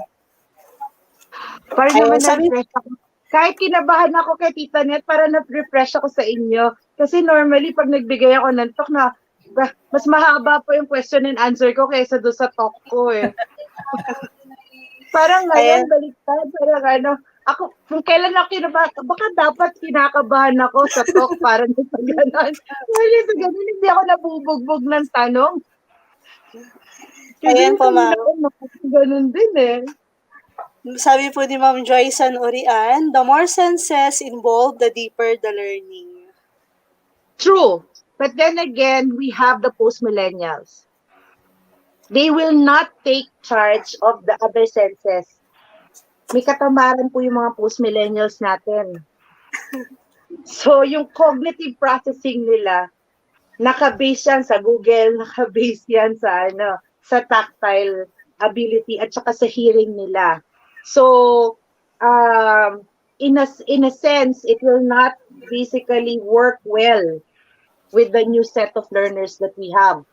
Para naman na-refresh ako. Kahit kinabahan ako kay Tita Net, para na-refresh ako sa inyo. Kasi normally, pag nagbigay ako ng talk na, mas mahaba po yung question and answer ko kaysa doon sa talk ko eh. Parang ngayon, baliktad. Parang ako, kung kailan ako kinabahan, baka dapat kinakabahan ako sa talk para sa gano'n. Well, sa gano'n, hindi ako nabubugbog ng tanong. Ayan po, ma'am. Ganun din eh. Sabi po ni Ma'am Joyce Orian, the more senses involved, the deeper the learning. True. But then again, we have the post-millennials. They will not take charge of the other senses. May katamaran po yung mga post-millennials natin. So, yung cognitive processing nila, naka-base yan sa Google, naka-base yan sa tactile ability at saka sa hearing nila. So, in a sense, it will not basically work well with the new set of learners that we have.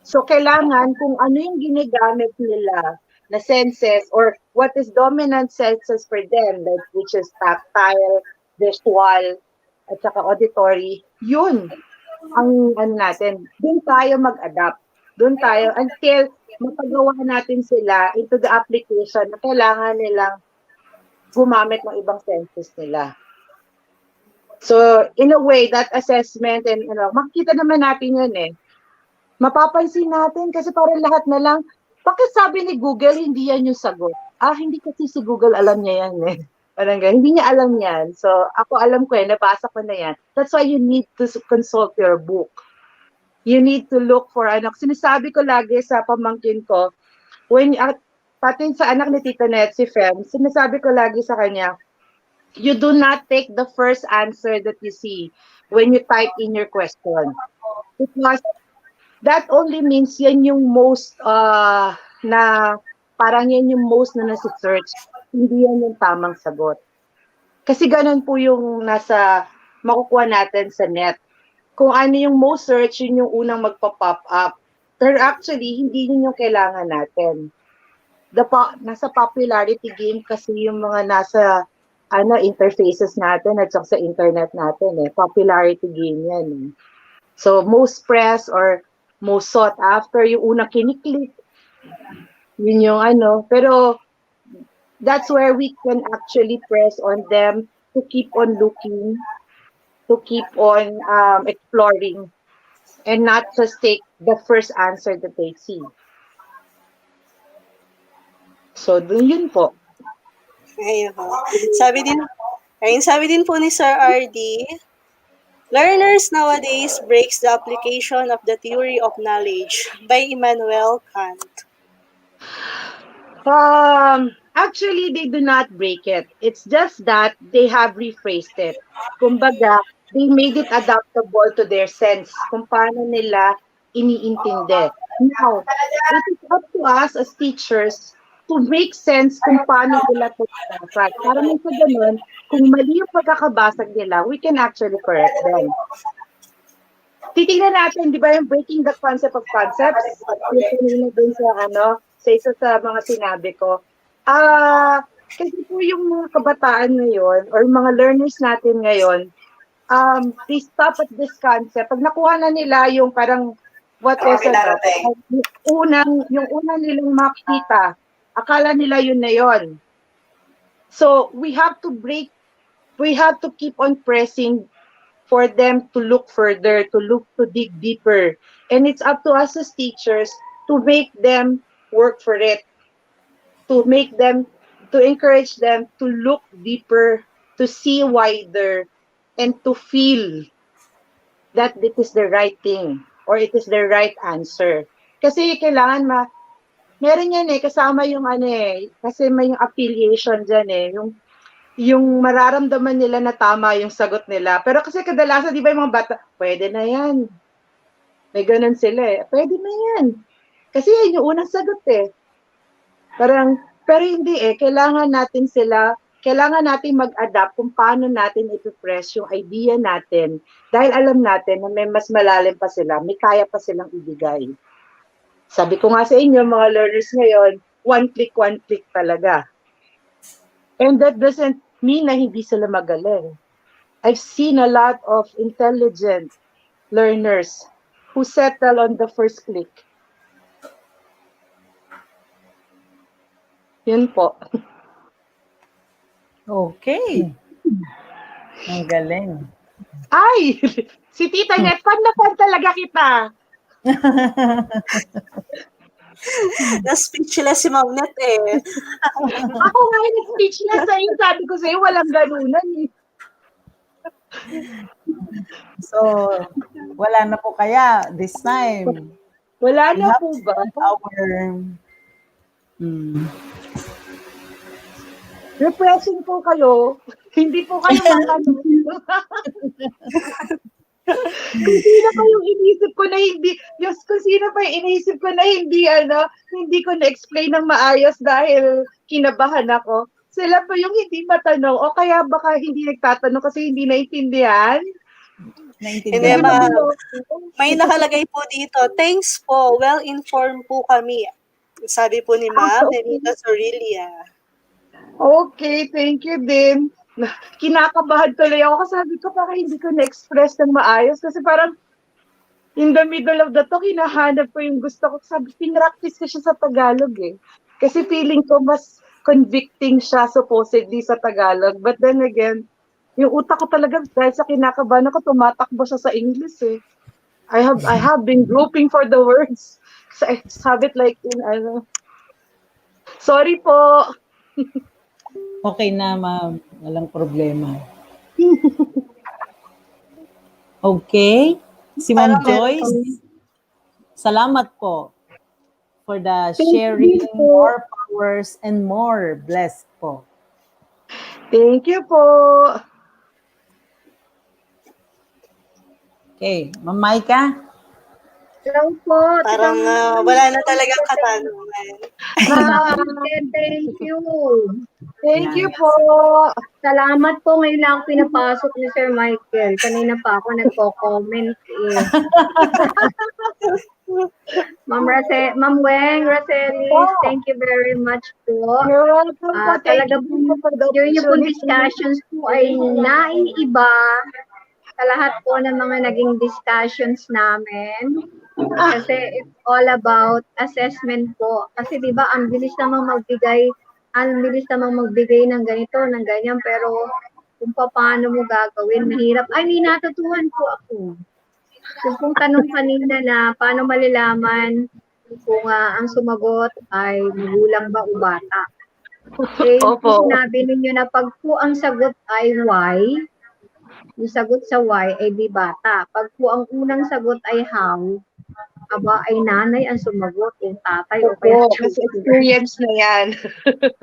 So, kailangan kung ano yung ginagamit nila na senses or what is dominant senses for them, which is tactile, visual, at saka auditory, yun ang natin. Doon tayo mag-adapt. Doon tayo until mapagawa natin sila into the application na kailangan nilang gumamit ng ibang senses nila. So, in a way, that assessment and makikita naman natin yun eh. Mapapansin natin kasi parang lahat na lang, bakit sabi ni Google hindi yan yung sagot? Hindi kasi si Google alam niya yan eh. Parang hindi niya alam yan. So, ako alam ko nabasa ko na yan. That's why you need to consult your book. You need to look for sinasabi ko lagi sa pamangkin ko, pati sa anak ni Tita Net, si Fem, sinasabi ko lagi sa kanya, you do not take the first answer that you see when you type in your question. Because that only means yan yung most parang yan yung most na nasa-search. Hindi yan yung tamang sagot. Kasi ganun po yung makukuha natin sa net. Kung ano yung most search, yun yung unang magpa-pop up. Pero actually, hindi yun yung kailangan natin. Nasa popularity game kasi yung mga nasa interfaces natin at sa internet natin eh. Popularity game yan eh. So, most pressed or most sought after, yung unang kiniklik. Yun yung Pero, that's where we can actually press on them to keep on looking, to keep on exploring, and not just take the first answer that they see. So, yun po. Ayun po. Sabi din po ni Sir RD, learners nowadays breaks the application of the theory of knowledge by Immanuel Kant. Actually, they do not break it. It's just that they have rephrased it. Kumbaga, they made it adaptable to their sense kung paano nila iniintindi. Now, it is up to us as teachers to make sense kung paano nila ito binasag. Para nang sa ganun, kung mali yung pagkakabasag nila, we can actually correct them. Titingnan natin, di ba, yung breaking the concept of concepts? Yung kanina dun sa, sa isa sa mga sinabi ko. Kasi po yung mga kabataan ngayon, or mga learners natin ngayon, they stop at this concept. Pag nakuha na nila yung parang, what is it? Yung unang nilang makita, akala nila yun na yun. So, we have to keep on pressing for them to look further, to dig deeper. And it's up to us as teachers to make them work for it, to encourage them to look deeper, to see wider, and to feel that it is the right thing or it is the right answer. Kasi kailangan meron yan kasama yung kasi may yung affiliation dyan yung mararamdaman nila na tama yung sagot nila. Pero kasi kadalasan, di ba yung mga bata, pwede na yan. May ganun sila pwede na yan. Kasi yan yung unang sagot pero hindi kailangan natin mag-adapt kung paano natin i-press yung idea natin. Dahil alam natin na may mas malalim pa sila, may kaya pa silang ibigay. Sabi ko nga sa inyo, mga learners ngayon, one click talaga. And that doesn't mean na hindi sila magaling. I've seen a lot of intelligent learners who settle on the first click. Yun po. Okay. Ang galing. Ay! Si Tita Net, fan na fan talaga kita. Na-speechless si Ma'am Net Ako nga yung speechless sa'yo. Sabi ko sa'yo, walang ganunan So, wala na po kaya this time. Wala na po ba? Refreshing po kayo. Hindi po kayo makano. Kung sino pa yung iniisip ko na hindi hindi ko na-explain ng maayos dahil kinabahan ako. Sila pa yung hindi matanong o kaya baka hindi nagtatanong kasi hindi naintindihan. Hindi, ma'am. May nakalagay po dito, thanks po, well-informed po kami. Sabi po ni Ma'am, Nenita Sorilia. Okay, thank you din. Kinakabahan tuloy ako kasi sabi ko parang hindi ko na-express ng maayos kasi parang in the middle of the talk, hinahanap ko yung gusto ko. Sabi, pinractice ko siya sa Tagalog Kasi feeling ko mas convicting siya supposedly sa Tagalog. But then again, yung utak ko talaga dahil sa kinakabahan ako, tumatakbo siya sa English I have been groping for the words. So I have it like Sorry po. Okay na, ma'am. Walang problema. Okay. Si Ma'am Joyce, salamat po for the sharing more powers and more blessed po. Thank you po. Okay. Ma'am Maika? Hello po. Parang wala na talagang katanungan. Thank you. Thank you po. Salamat po. Ngayon lang ako pinapasok ni Sir Michael. Kanina pa ako nagko-comment Ma'am Weng, Roselis, thank you very much po. You're welcome po. Talaga po, yun yung po discussions po ay naiiba sa lahat po ng mga naging discussions namin. Kasi it's all about assessment po. Kasi di ba ang bilis namang magbigay ng ganito, ng ganyan, pero kung paano mo gagawin, mahirap. Ay, may natutuhan po ako. Yung pong tanong kanina na paano malalaman kung ang sumagot ay magulang ba o bata. Okay, sinabi ninyo na pag po ang sagot ay why, yung sagot sa why ay di bata. Pag po ang unang sagot ay how, aba ay nanay ang sumagot, yung tatay o kaya Opo, kasi tutor. experience na yan.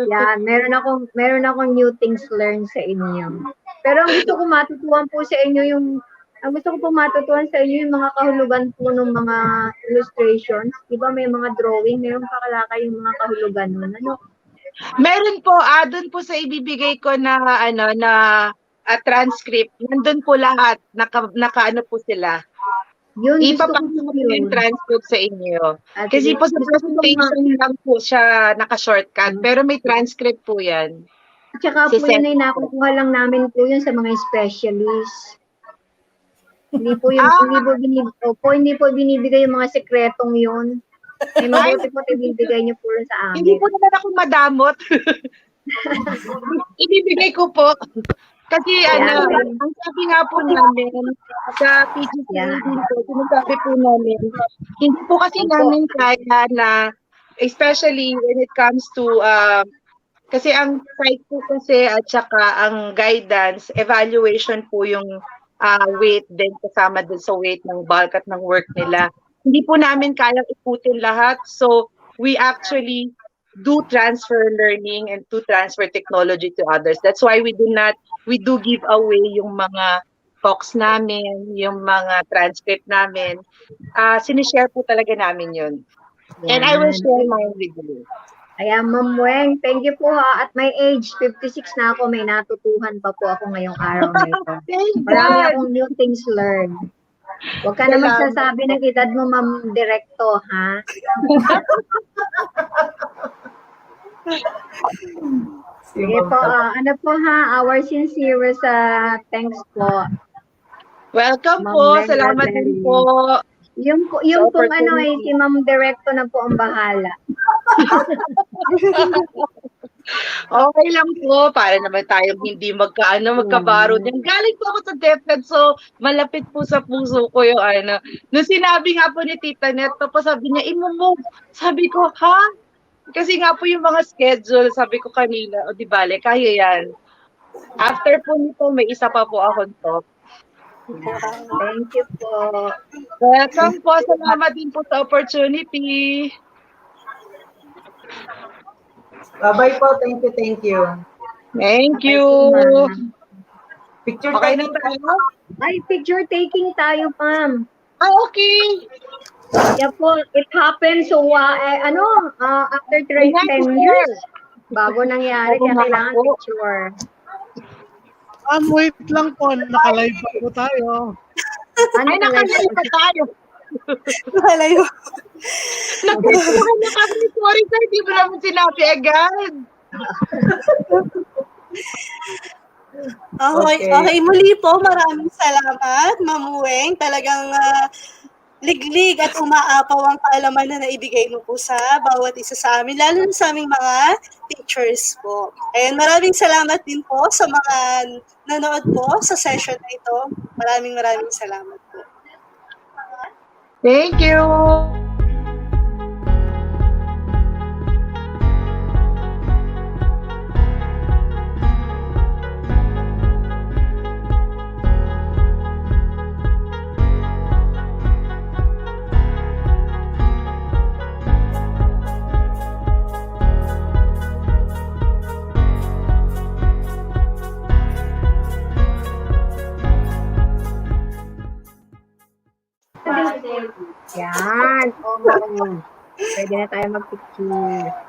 Yan, meron akong new things learned sa inyo. Pero ang gusto ko matutuhan po sa inyo ang gusto ko po matutuhan sa inyo yung mga kahulugan po ng mga illustrations. Di ba may mga drawing, meron pa kalakay yung mga kahulugan nun. Ano? Meron po, doon po sa ibibigay ko na, transcript, nandun po lahat, naka po sila. Yun, gusto ko Ipapakita po ko po yung yun. transcript sa inyo. At Kasi po sa gusto ko presentation lang po siya naka-shortcut, pero may transcript po yan. At saka po Si yun ay Seth. nakukuha lang namin po yun sa mga specialist. Hindi po binibigay yung mga sekretong yun. Ay mabuti po ibibigay niyo po rin sa Hindi amin. po naman ako madamot. Ibibigay ko po. Kasi Yan. ang sabi nga po namin sa PGCA din po, sinasabi po namin, hindi po kasi namin kaya na, especially when it comes to, kasi ang site po kasi at saka ang guidance, evaluation po yung weight din kasama din sa weight ng bulk at ng work nila. Hindi po namin kayang ikutin lahat. So, we actually do transfer learning and to transfer technology to others. That's why we do give away yung mga talks namin, yung mga transcript namin. Sinishare po talaga namin yun. And I will share mine with you. Ayan, Ma'am Weng, thank you po ha. At my age, 56 na ako, may natutuhan pa po ako ngayong araw na ito. Thank Marami God! akong new things learned. Huwag ka na Salamat magsasabi ng edad mo, Ma'am Direkto, ha? Sige po, ano po ha, our sincerest thanks po. Welcome Ma'am po. Weng Salamat Rosemary. din po. Yung pong ano ay si Ma'am Direkto na po ang bahala. Okay lang po, para naman tayong hindi magkabaro din. Galing po ako sa DepEd, so malapit po sa puso ko yung Nung sinabi nga po ni Tita Net, tapos sabi niya, imumove. Sabi ko, ha? Kasi nga po yung mga schedule, sabi ko kanina, o di bale, kaya yan. After po nito, may isa pa po akong talk. Thank you po. Welcome po, salamat din po sa opportunity. Bye-bye po. Thank you, thank you. Thank you. Picture Okay tayo. na tayo? Ay, picture taking tayo, ma'am. Okay. Yeah po, it happened so after 10 years, bago nangyari, Oo kaya nga kailangan po. picture. Wait lang po, naka-live pa po tayo. Ano Ay, nakalive pa tayo. Malayo. Nagpipura na kami. Sorry, sir. Di mo naman sinabi agad. Okay, muli po, maraming salamat, Ma'am Weng. Talagang liglig at umaapaw ang kaalaman na naibigay mo po sa bawat isa sa amin, lalo na sa aming mga teachers po. And maraming salamat din po sa mga nanood po sa session na ito. Maraming salamat po. Thank you. Yan. Oh, pwede na tayo mag-picture.